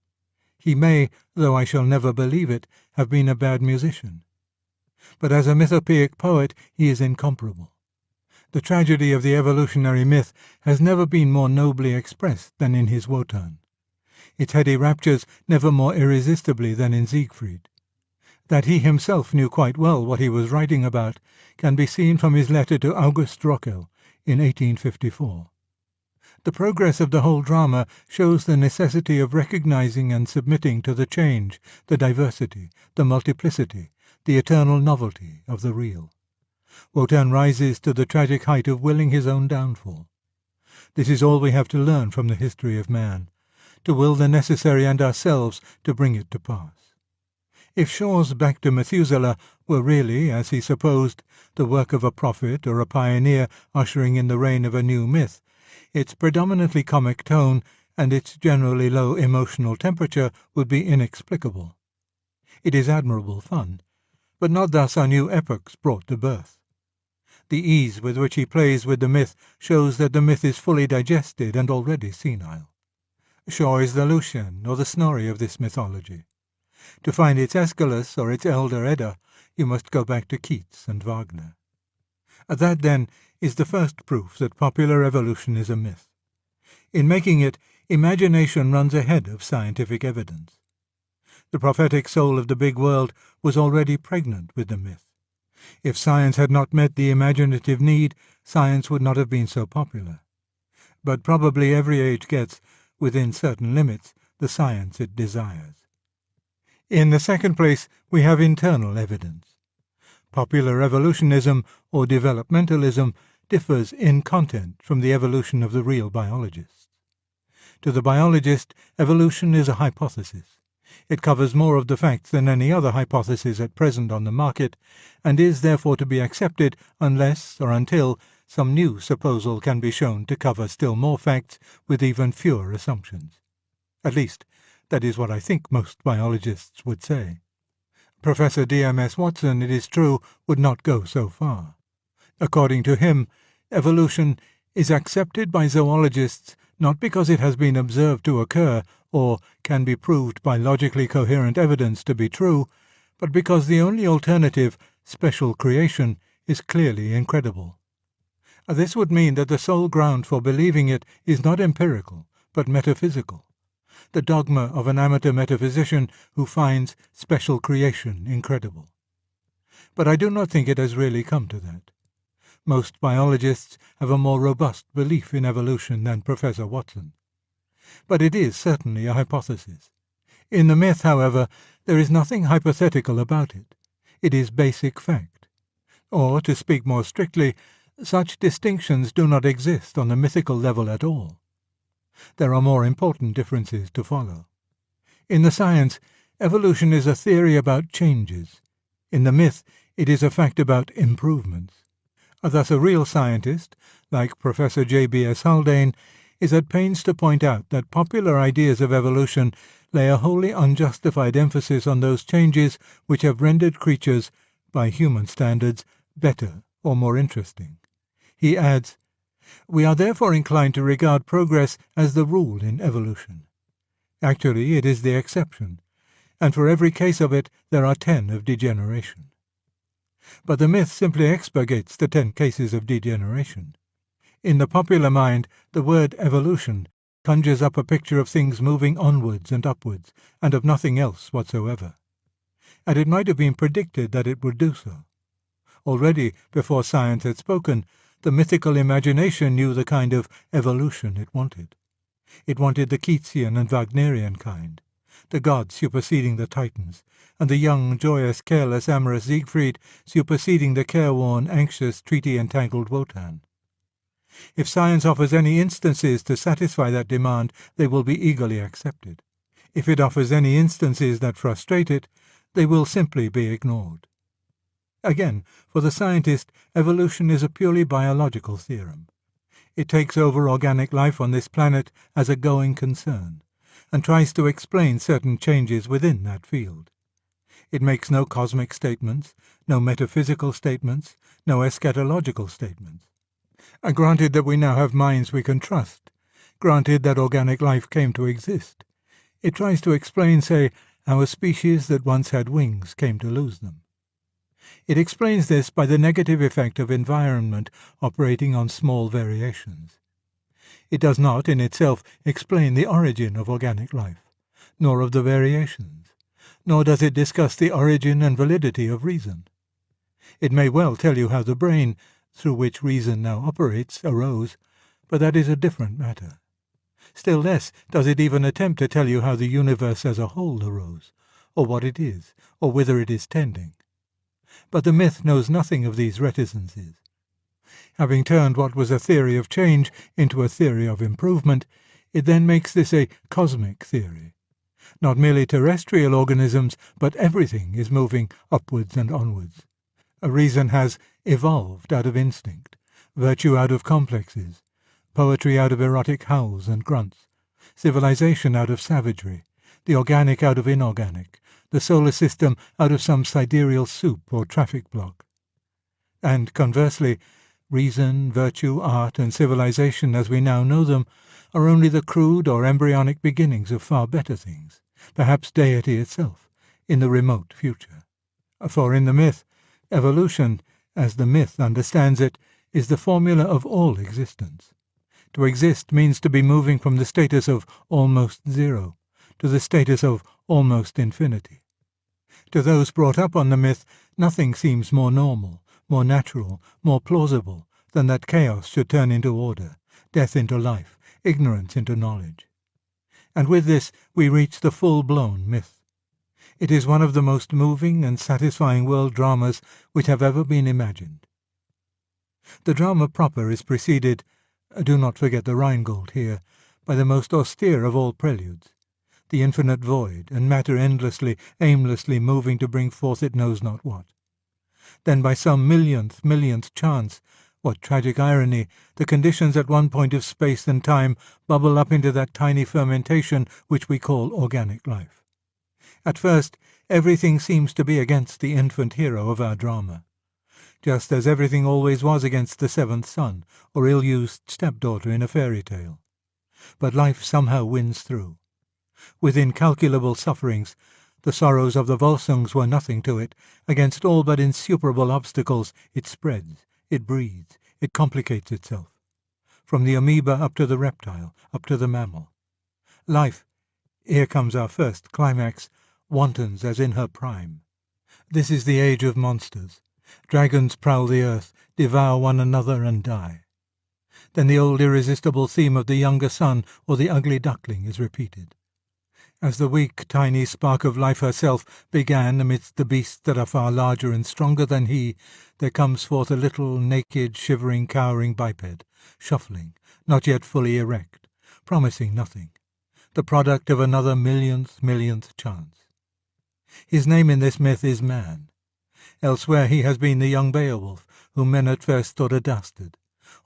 He may, though I shall never believe it, have been a bad musician. But as a mythopoeic poet he is incomparable. The tragedy of the evolutionary myth has never been more nobly expressed than in his Wotan. Its heady raptures never more irresistibly than in Siegfried. That he himself knew quite well what he was writing about can be seen from his letter to August Rockel in 1854. The progress of the whole drama shows the necessity of recognizing and submitting to the change, the diversity, the multiplicity, the eternal novelty of the real. Wotan rises to the tragic height of willing his own downfall. This is all we have to learn from the history of man, to will the necessary and ourselves to bring it to pass. If Shaw's Back to Methuselah were really, as he supposed, the work of a prophet or a pioneer ushering in the reign of a new myth, its predominantly comic tone and its generally low emotional temperature would be inexplicable. It is admirable fun, but not thus are new epochs brought to birth. The ease with which he plays with the myth shows that the myth is fully digested and already senile. Shaw is the Lucian or the Snorri of this mythology. To find its Aeschylus or its Elder Edda, you must go back to Keats and Wagner. That, then, is the first proof that popular evolution is a myth. In making it, imagination runs ahead of scientific evidence. The prophetic soul of the big world was already pregnant with the myth. If science had not met the imaginative need, science would not have been so popular. But probably every age gets, within certain limits, the science it desires. In the second place, we have internal evidence. Popular evolutionism, or developmentalism, differs in content from the evolution of the real biologists. To the biologist, evolution is a hypothesis. It covers more of the facts than any other hypothesis at present on the market, and is therefore to be accepted unless or until some new supposal can be shown to cover still more facts with even fewer assumptions. At least, that is what I think most biologists would say. Professor D.M.S. Watson, it is true, would not go so far. According to him, evolution is accepted by zoologists not because it has been observed to occur or can be proved by logically coherent evidence to be true, but because the only alternative, special creation, is clearly incredible. This would mean that the sole ground for believing it is not empirical, but metaphysical. The dogma of an amateur metaphysician who finds special creation incredible. But I do not think it has really come to that. Most biologists have a more robust belief in evolution than Professor Watson. But it is certainly a hypothesis. In the myth, however, there is nothing hypothetical about it. It is basic fact. Or, to speak more strictly, such distinctions do not exist on the mythical level at all. There are more important differences to follow. In the science, evolution is a theory about changes. In the myth, it is a fact about improvements. Thus a real scientist, like Professor J.B.S. Haldane, is at pains to point out that popular ideas of evolution lay a wholly unjustified emphasis on those changes which have rendered creatures, by human standards, better or more interesting. He adds, "We are therefore inclined to regard progress as the rule in evolution. Actually, it is the exception, and for every case of it there are 10 of degeneration." But the myth simply expurgates the 10 cases of degeneration. In the popular mind, the word evolution conjures up a picture of things moving onwards and upwards, and of nothing else whatsoever. And it might have been predicted that it would do so. Already, before science had spoken, the mythical imagination knew the kind of evolution it wanted. It wanted the Keatsian and Wagnerian kind, the gods superseding the Titans, and the young, joyous, careless, amorous Siegfried superseding the careworn, anxious, treaty-entangled Wotan. If science offers any instances to satisfy that demand, they will be eagerly accepted. If it offers any instances that frustrate it, they will simply be ignored. Again, for the scientist, evolution is a purely biological theorem. It takes over organic life on this planet as a going concern, and tries to explain certain changes within that field. It makes no cosmic statements, no metaphysical statements, no eschatological statements. Granted that we now have minds we can trust, granted that organic life came to exist, it tries to explain, say, how a species that once had wings came to lose them. It explains this by the negative effect of environment operating on small variations. It does not, in itself, explain the origin of organic life, nor of the variations, nor does it discuss the origin and validity of reason. It may well tell you how the brain, through which reason now operates, arose, but that is a different matter. Still less does it even attempt to tell you how the universe as a whole arose, or what it is, or whither it is tending. But the myth knows nothing of these reticences. Having turned what was a theory of change into a theory of improvement, it then makes this a cosmic theory. Not merely terrestrial organisms, but everything is moving upwards and onwards. A reason has evolved out of instinct, virtue out of complexes, poetry out of erotic howls and grunts, civilization out of savagery, the organic out of inorganic, the solar system out of some sidereal soup or traffic block. And conversely, reason, virtue, art, and civilization as we now know them are only the crude or embryonic beginnings of far better things, perhaps deity itself, in the remote future. For in the myth, evolution, as the myth understands it, is the formula of all existence. To exist means to be moving from the status of almost zero to the status of almost infinity. To those brought up on the myth, nothing seems more normal, more natural, more plausible than that chaos should turn into order, death into life, ignorance into knowledge. And with this we reach the full-blown myth. It is one of the most moving and satisfying world dramas which have ever been imagined. The drama proper is preceded, do not forget the Rheingold here, by the most austere of all preludes, the infinite void and matter endlessly, aimlessly moving to bring forth it knows not what. Then by some millionth chance, what tragic irony, the conditions at one point of space and time bubble up into that tiny fermentation which we call organic life. At first, everything seems to be against the infant hero of our drama, just as everything always was against the seventh son, or ill-used stepdaughter in a fairy tale. But life somehow wins through. With incalculable sufferings, the sorrows of the Volsungs were nothing to it. Against all but insuperable obstacles, it spreads, it breeds, it complicates itself. From the amoeba up to the reptile, up to the mammal. Life, here comes our first climax, wantons as in her prime. This is the age of monsters. Dragons prowl the earth, devour one another and die. Then the old irresistible theme of the younger son or the ugly duckling is repeated. As the weak, tiny spark of life herself began amidst the beasts that are far larger and stronger than he, there comes forth a little, naked, shivering, cowering biped, shuffling, not yet fully erect, promising nothing, the product of another millionth chance. His name in this myth is Man. Elsewhere he has been the young Beowulf, whom men at first thought a dastard,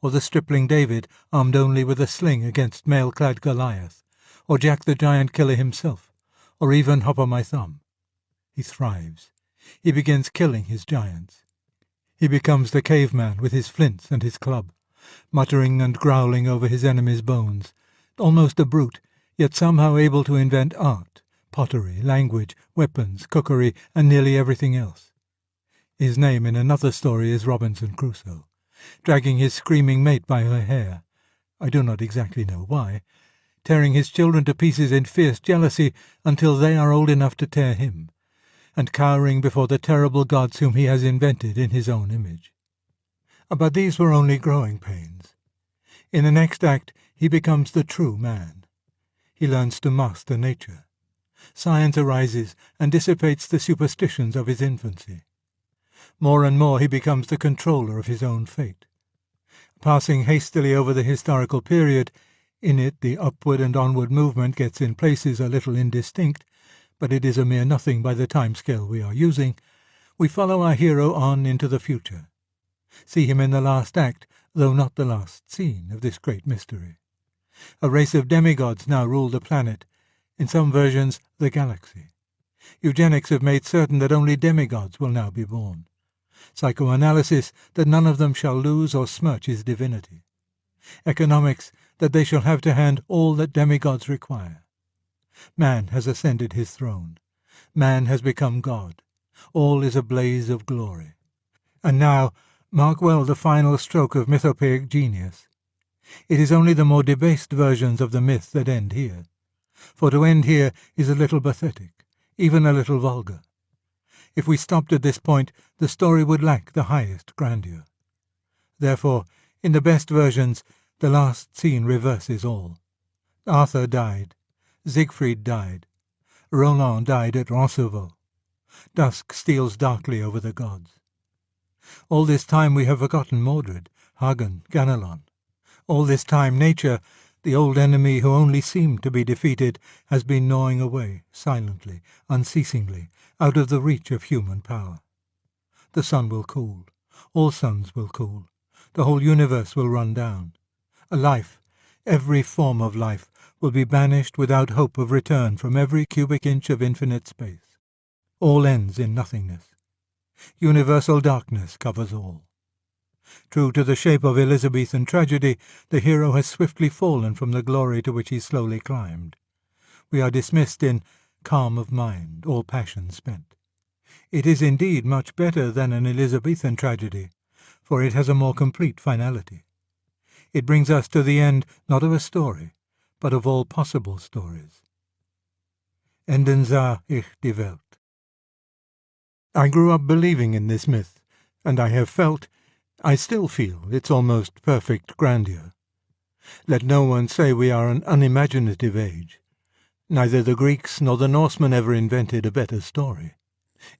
or the stripling David, armed only with a sling against mail-clad Goliath, or Jack the Giant Killer himself, or even Hop o' My Thumb. He thrives. He begins killing his giants. He becomes the caveman with his flints and his club, muttering and growling over his enemy's bones, almost a brute, yet somehow able to invent art, pottery, language, weapons, cookery, and nearly everything else. His name in another story is Robinson Crusoe, dragging his screaming mate by her hair, I do not exactly know why, tearing his children to pieces in fierce jealousy until they are old enough to tear him, and cowering before the terrible gods whom he has invented in his own image. But these were only growing pains. In the next act he becomes the true man. He learns to master nature. Science arises and dissipates the superstitions of his infancy. More and more he becomes the controller of his own fate. Passing hastily over the historical period, in it the upward and onward movement gets in places a little indistinct, but it is a mere nothing by the time scale we are using, we follow our hero on into the future. See him in the last act, though not the last scene, of this great mystery. A race of demigods now rule the planet, in some versions the galaxy. Eugenics have made certain that only demigods will now be born. Psychoanalysis, that none of them shall lose or smirch his divinity. Economics, that they shall have to hand all that demigods require. Man has ascended his throne. Man has become God. All is a blaze of glory. And now, mark well the final stroke of mythopoeic genius. It is only the more debased versions of the myth that end here. For to end here is a little pathetic, even a little vulgar. If we stopped at this point, the story would lack the highest grandeur. Therefore, in the best versions, the last scene reverses all. Arthur died. Siegfried died. Roland died at Roncevaux. Dusk steals darkly over the gods. All this time we have forgotten Mordred, Hagen, Ganelon. All this time nature, the old enemy who only seemed to be defeated, has been gnawing away, silently, unceasingly, out of the reach of human power. The sun will cool. All suns will cool. The whole universe will run down. A life, every form of life, will be banished without hope of return from every cubic inch of infinite space. All ends in nothingness. Universal darkness covers all. True to the shape of Elizabethan tragedy, the hero has swiftly fallen from the glory to which he slowly climbed. We are dismissed in calm of mind, all passion spent. It is indeed much better than an Elizabethan tragedy, for it has a more complete finality. It brings us to the end not of a story, but of all possible stories. Enden sah ich die Welt. I grew up believing in this myth, and I have felt, I still feel, its almost perfect grandeur. Let no one say we are an unimaginative age. Neither the Greeks nor the Norsemen ever invented a better story.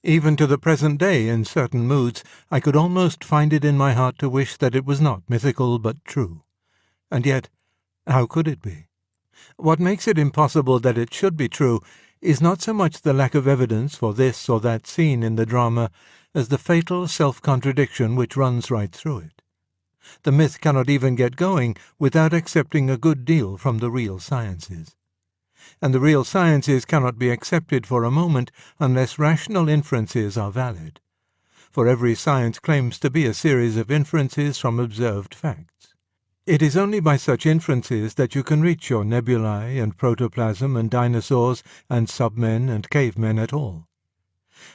Even to the present day, in certain moods, I could almost find it in my heart to wish that it was not mythical but true. And yet, how could it be? What makes it impossible that it should be true is not so much the lack of evidence for this or that scene in the drama as the fatal self-contradiction which runs right through it. The myth cannot even get going without accepting a good deal from the real sciences. And the real sciences cannot be accepted for a moment unless rational inferences are valid. For every science claims to be a series of inferences from observed facts. It is only by such inferences that you can reach your nebulae and protoplasm and dinosaurs and submen and cavemen at all.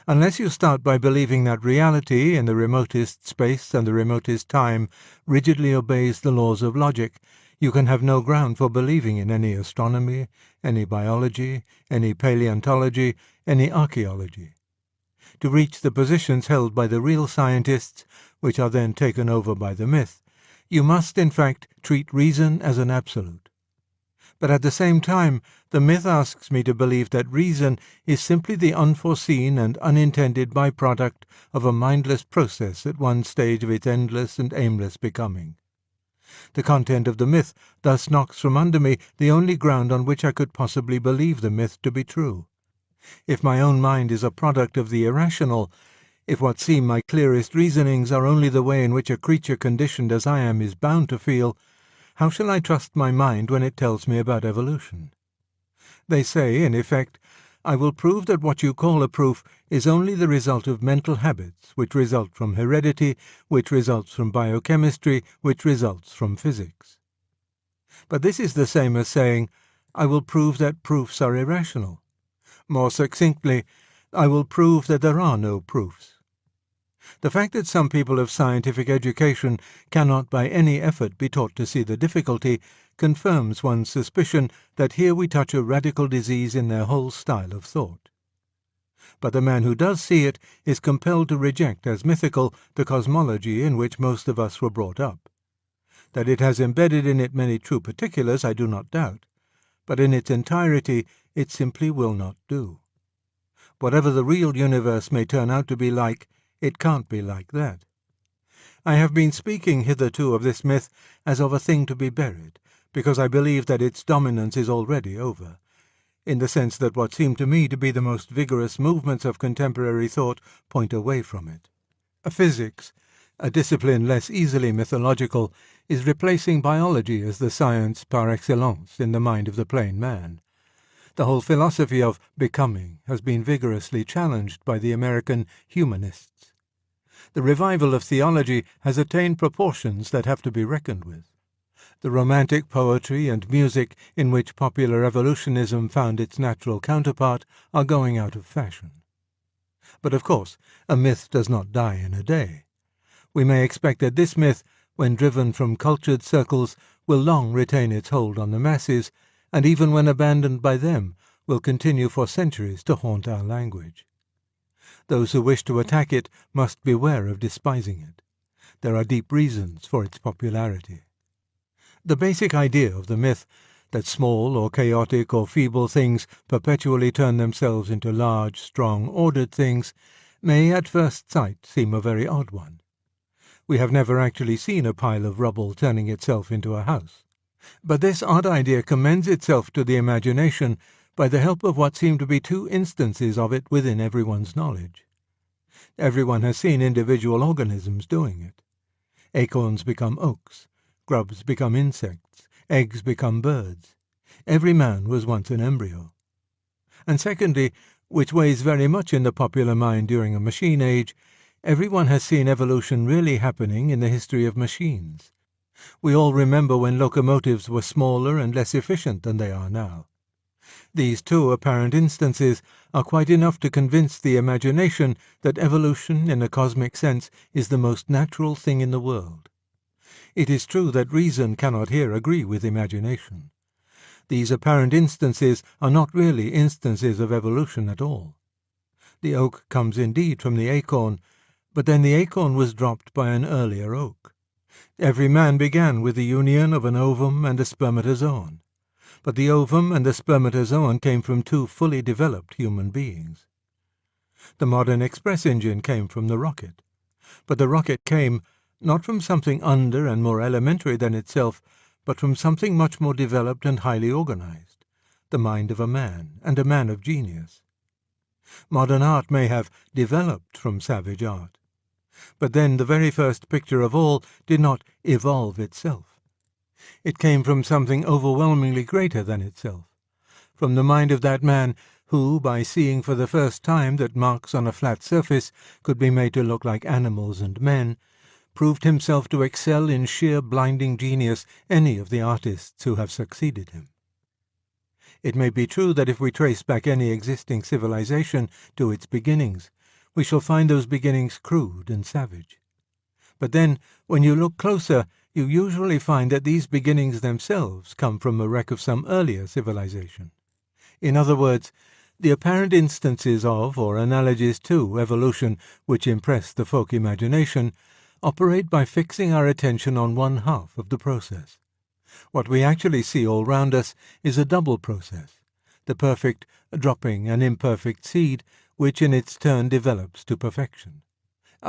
Unless you start by believing that reality in the remotest space and the remotest time rigidly obeys the laws of logic, you can have no ground for believing in any astronomy, any biology, any paleontology, any archaeology. To reach the positions held by the real scientists, which are then taken over by the myth, you must, in fact, treat reason as an absolute. But at the same time, the myth asks me to believe that reason is simply the unforeseen and unintended byproduct of a mindless process at one stage of its endless and aimless becoming. The content of the myth thus knocks from under me the only ground on which I could possibly believe the myth to be true. If my own mind is a product of the irrational, if what seem my clearest reasonings are only the way in which a creature conditioned as I am is bound to feel, how shall I trust my mind when it tells me about evolution? They say, in effect, I will prove that what you call a proof is only the result of mental habits, which result from heredity, which results from biochemistry, which results from physics. But this is the same as saying, I will prove that proofs are irrational. More succinctly, I will prove that there are no proofs. The fact that some people of scientific education cannot by any effort be taught to see the difficulty confirms one's suspicion that here we touch a radical disease in their whole style of thought. But the man who does see it is compelled to reject as mythical the cosmology in which most of us were brought up. That it has embedded in it many true particulars I do not doubt, but in its entirety it simply will not do. Whatever the real universe may turn out to be like, it can't be like that. I have been speaking hitherto of this myth as of a thing to be buried, because I believe that its dominance is already over, in the sense that what seem to me to be the most vigorous movements of contemporary thought point away from it. Physics, a discipline less easily mythological, is replacing biology as the science par excellence in the mind of the plain man. The whole philosophy of becoming has been vigorously challenged by the American humanists. The revival of theology has attained proportions that have to be reckoned with. The romantic poetry and music in which popular evolutionism found its natural counterpart are going out of fashion. But of course, a myth does not die in a day. We may expect that this myth, when driven from cultured circles, will long retain its hold on the masses, and even when abandoned by them, will continue for centuries to haunt our language. Those who wish to attack it must beware of despising it. There are deep reasons for its popularity. The basic idea of the myth, that small or chaotic or feeble things perpetually turn themselves into large, strong, ordered things, may at first sight seem a very odd one. We have never actually seen a pile of rubble turning itself into a house. But this odd idea commends itself to the imagination by the help of what seem to be two instances of it within everyone's knowledge. Everyone has seen individual organisms doing it. Acorns become oaks, grubs become insects, eggs become birds. Every man was once an embryo. And secondly, which weighs very much in the popular mind during a machine age, everyone has seen evolution really happening in the history of machines. We all remember when locomotives were smaller and less efficient than they are now. These two apparent instances are quite enough to convince the imagination that evolution, in a cosmic sense, is the most natural thing in the world. It is true that reason cannot here agree with imagination. These apparent instances are not really instances of evolution at all. The oak comes indeed from the acorn, but then the acorn was dropped by an earlier oak. Every man began with the union of an ovum and a spermatozoon, but the ovum and the spermatozoon came from two fully developed human beings. The modern express engine came from the rocket, but the rocket came not from something under and more elementary than itself, but from something much more developed and highly organized, the mind of a man, and a man of genius. Modern art may have developed from savage art, but then the very first picture of all did not evolve itself. It came from something overwhelmingly greater than itself, from the mind of that man who, by seeing for the first time that marks on a flat surface could be made to look like animals and men, proved himself to excel in sheer blinding genius any of the artists who have succeeded him. It may be true that if we trace back any existing civilization to its beginnings, we shall find those beginnings crude and savage. But then, when you look closer, you usually find that these beginnings themselves come from a wreck of some earlier civilization. In other words, the apparent instances of, or analogies to, evolution which impress the folk imagination operate by fixing our attention on one half of the process. What we actually see all round us is a double process, the perfect dropping an imperfect seed, which in its turn develops to perfection.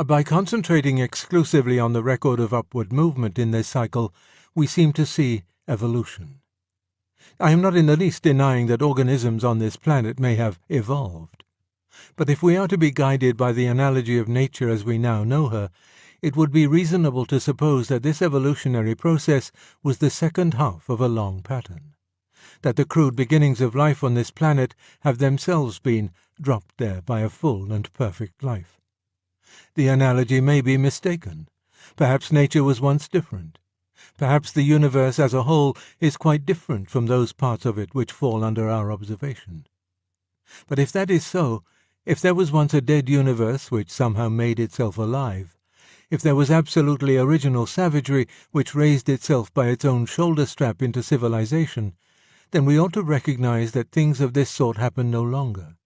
By concentrating exclusively on the record of upward movement in this cycle, we seem to see evolution. I am not in the least denying that organisms on this planet may have evolved. But if we are to be guided by the analogy of nature as we now know her, it would be reasonable to suppose that this evolutionary process was the second half of a long pattern, that the crude beginnings of life on this planet have themselves been dropped there by a full and perfect life. The analogy may be mistaken. Perhaps nature was once different. Perhaps the universe as a whole is quite different from those parts of it which fall under our observation. But if that is so, if there was once a dead universe which somehow made itself alive, if there was absolutely original savagery which raised itself by its own shoulder-strap into civilization, then we ought to recognize that things of this sort happen no longer,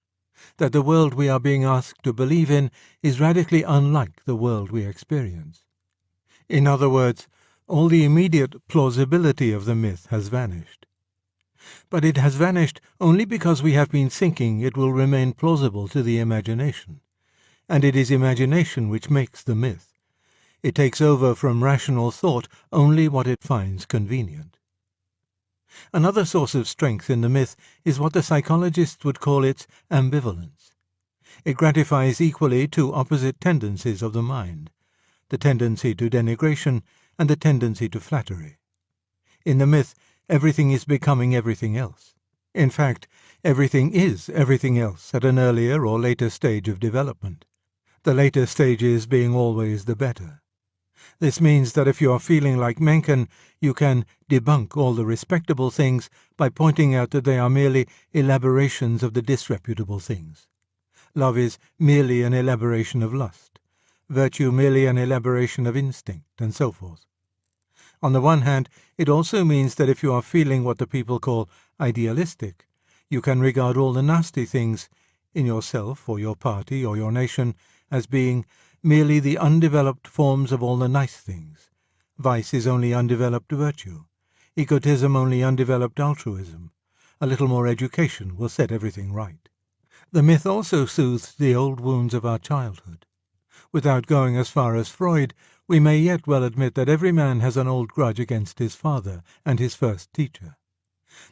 that the world we are being asked to believe in is radically unlike the world we experience. In other words, all the immediate plausibility of the myth has vanished. But it has vanished only because we have been thinking it will remain plausible to the imagination, and it is imagination which makes the myth. It takes over from rational thought only what it finds convenient. Another source of strength in the myth is what the psychologists would call its ambivalence. It gratifies equally two opposite tendencies of the mind, the tendency to denigration and the tendency to flattery. In the myth, everything is becoming everything else. In fact, everything is everything else at an earlier or later stage of development, the later stages being always the better. This means that if you are feeling like Mencken, you can debunk all the respectable things by pointing out that they are merely elaborations of the disreputable things. Love is merely an elaboration of lust, virtue merely an elaboration of instinct, and so forth. On the one hand, it also means that if you are feeling what the people call idealistic, you can regard all the nasty things in yourself or your party or your nation as being merely the undeveloped forms of all the nice things. Vice is only undeveloped virtue, egotism only undeveloped altruism. A little more education will set everything right. The myth also soothes the old wounds of our childhood. Without going as far as Freud, we may yet well admit that every man has an old grudge against his father and his first teacher.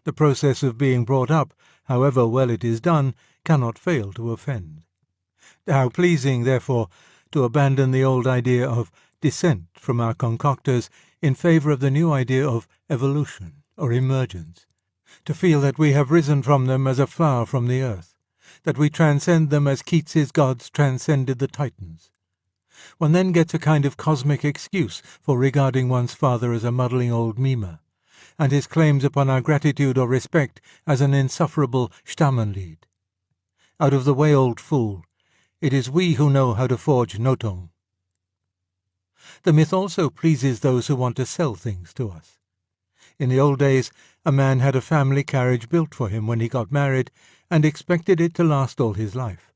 The process of being brought up, however well it is done, cannot fail to offend. How pleasing, therefore, to abandon the old idea of descent from our concoctors in favour of the new idea of evolution or emergence, to feel that we have risen from them as a flower from the earth, that we transcend them as Keats's gods transcended the Titans. One then gets a kind of cosmic excuse for regarding one's father as a muddling old mimer, and his claims upon our gratitude or respect as an insufferable Stammenlied. Out of the way, old fool. It is we who know how to forge Nothung. The myth also pleases those who want to sell things to us. In the old days, a man had a family carriage built for him when he got married and expected it to last all his life.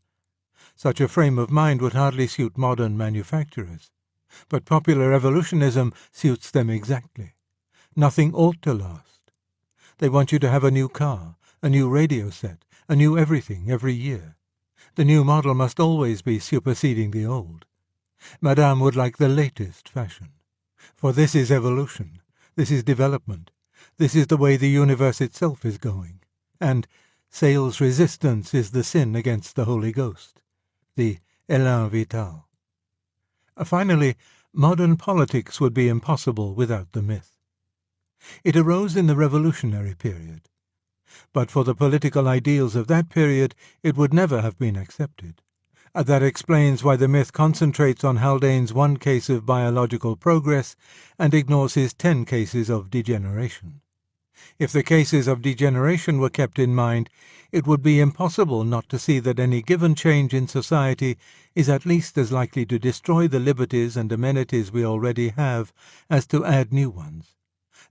Such a frame of mind would hardly suit modern manufacturers, but popular evolutionism suits them exactly. Nothing ought to last. They want you to have a new car, a new radio set, a new everything every year. The new model must always be superseding the old. Madame would like the latest fashion. For this is evolution, this is development, this is the way the universe itself is going. And sales resistance is the sin against the Holy Ghost, the élan vital. Finally, modern politics would be impossible without the myth. It arose in the revolutionary period, but for the political ideals of that period it would never have been accepted. That explains why the myth concentrates on Haldane's one case of biological progress and ignores his 10 cases of degeneration. If the cases of degeneration were kept in mind, it would be impossible not to see that any given change in society is at least as likely to destroy the liberties and amenities we already have as to add new ones,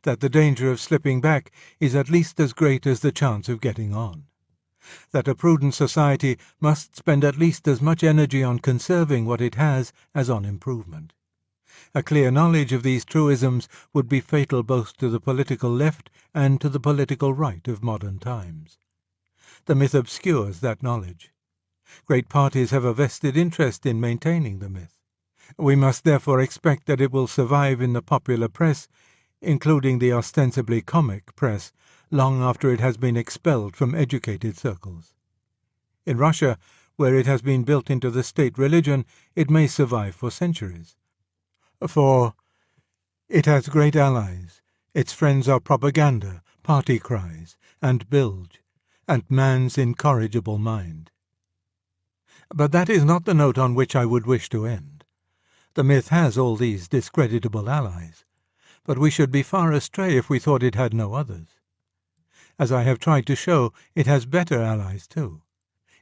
that the danger of slipping back is at least as great as the chance of getting on, that a prudent society must spend at least as much energy on conserving what it has as on improvement. A clear knowledge of these truisms would be fatal both to the political left and to the political right of modern times. The myth obscures that knowledge. Great parties have a vested interest in maintaining the myth. We must therefore expect that it will survive in the popular press, including the ostensibly comic press, long after it has been expelled from educated circles. In Russia, where it has been built into the state religion, it may survive for centuries. For it has great allies. Its friends are propaganda, party cries, and bilge, and man's incorrigible mind. But that is not the note on which I would wish to end. The myth has all these discreditable allies, but we should be far astray if we thought it had no others. As I have tried to show, it has better allies too.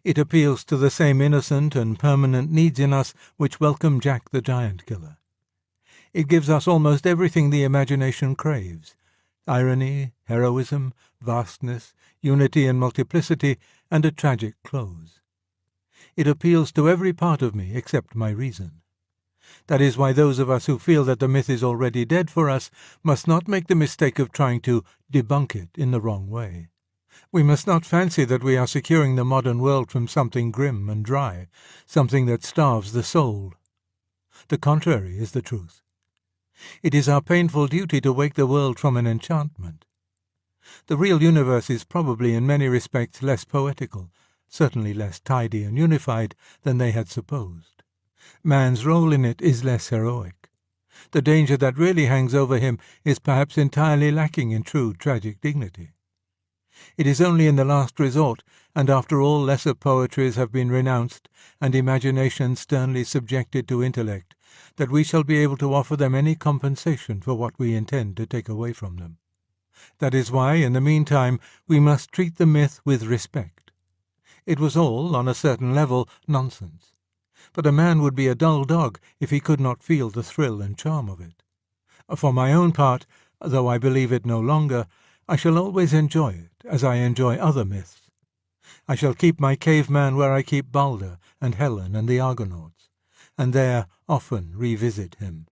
It appeals to the same innocent and permanent needs in us which welcome Jack the Giant Killer. It gives us almost everything the imagination craves: irony, heroism, vastness, unity and multiplicity, and a tragic close. It appeals to every part of me except my reason. That is why those of us who feel that the myth is already dead for us must not make the mistake of trying to debunk it in the wrong way. We must not fancy that we are securing the modern world from something grim and dry, something that starves the soul. The contrary is the truth. It is our painful duty to wake the world from an enchantment. The real universe is probably in many respects less poetical, certainly less tidy and unified than they had supposed. Man's role in it is less heroic. The danger that really hangs over him is perhaps entirely lacking in true tragic dignity. It is only in the last resort, and after all lesser poetries have been renounced and imagination sternly subjected to intellect, that we shall be able to offer them any compensation for what we intend to take away from them. That is why, in the meantime, we must treat the myth with respect. It was all, on a certain level, nonsense. But a man would be a dull dog if he could not feel the thrill and charm of it. For my own part, though I believe it no longer, I shall always enjoy it, as I enjoy other myths. I shall keep my caveman where I keep Balder and Helen and the Argonauts, and there often revisit him.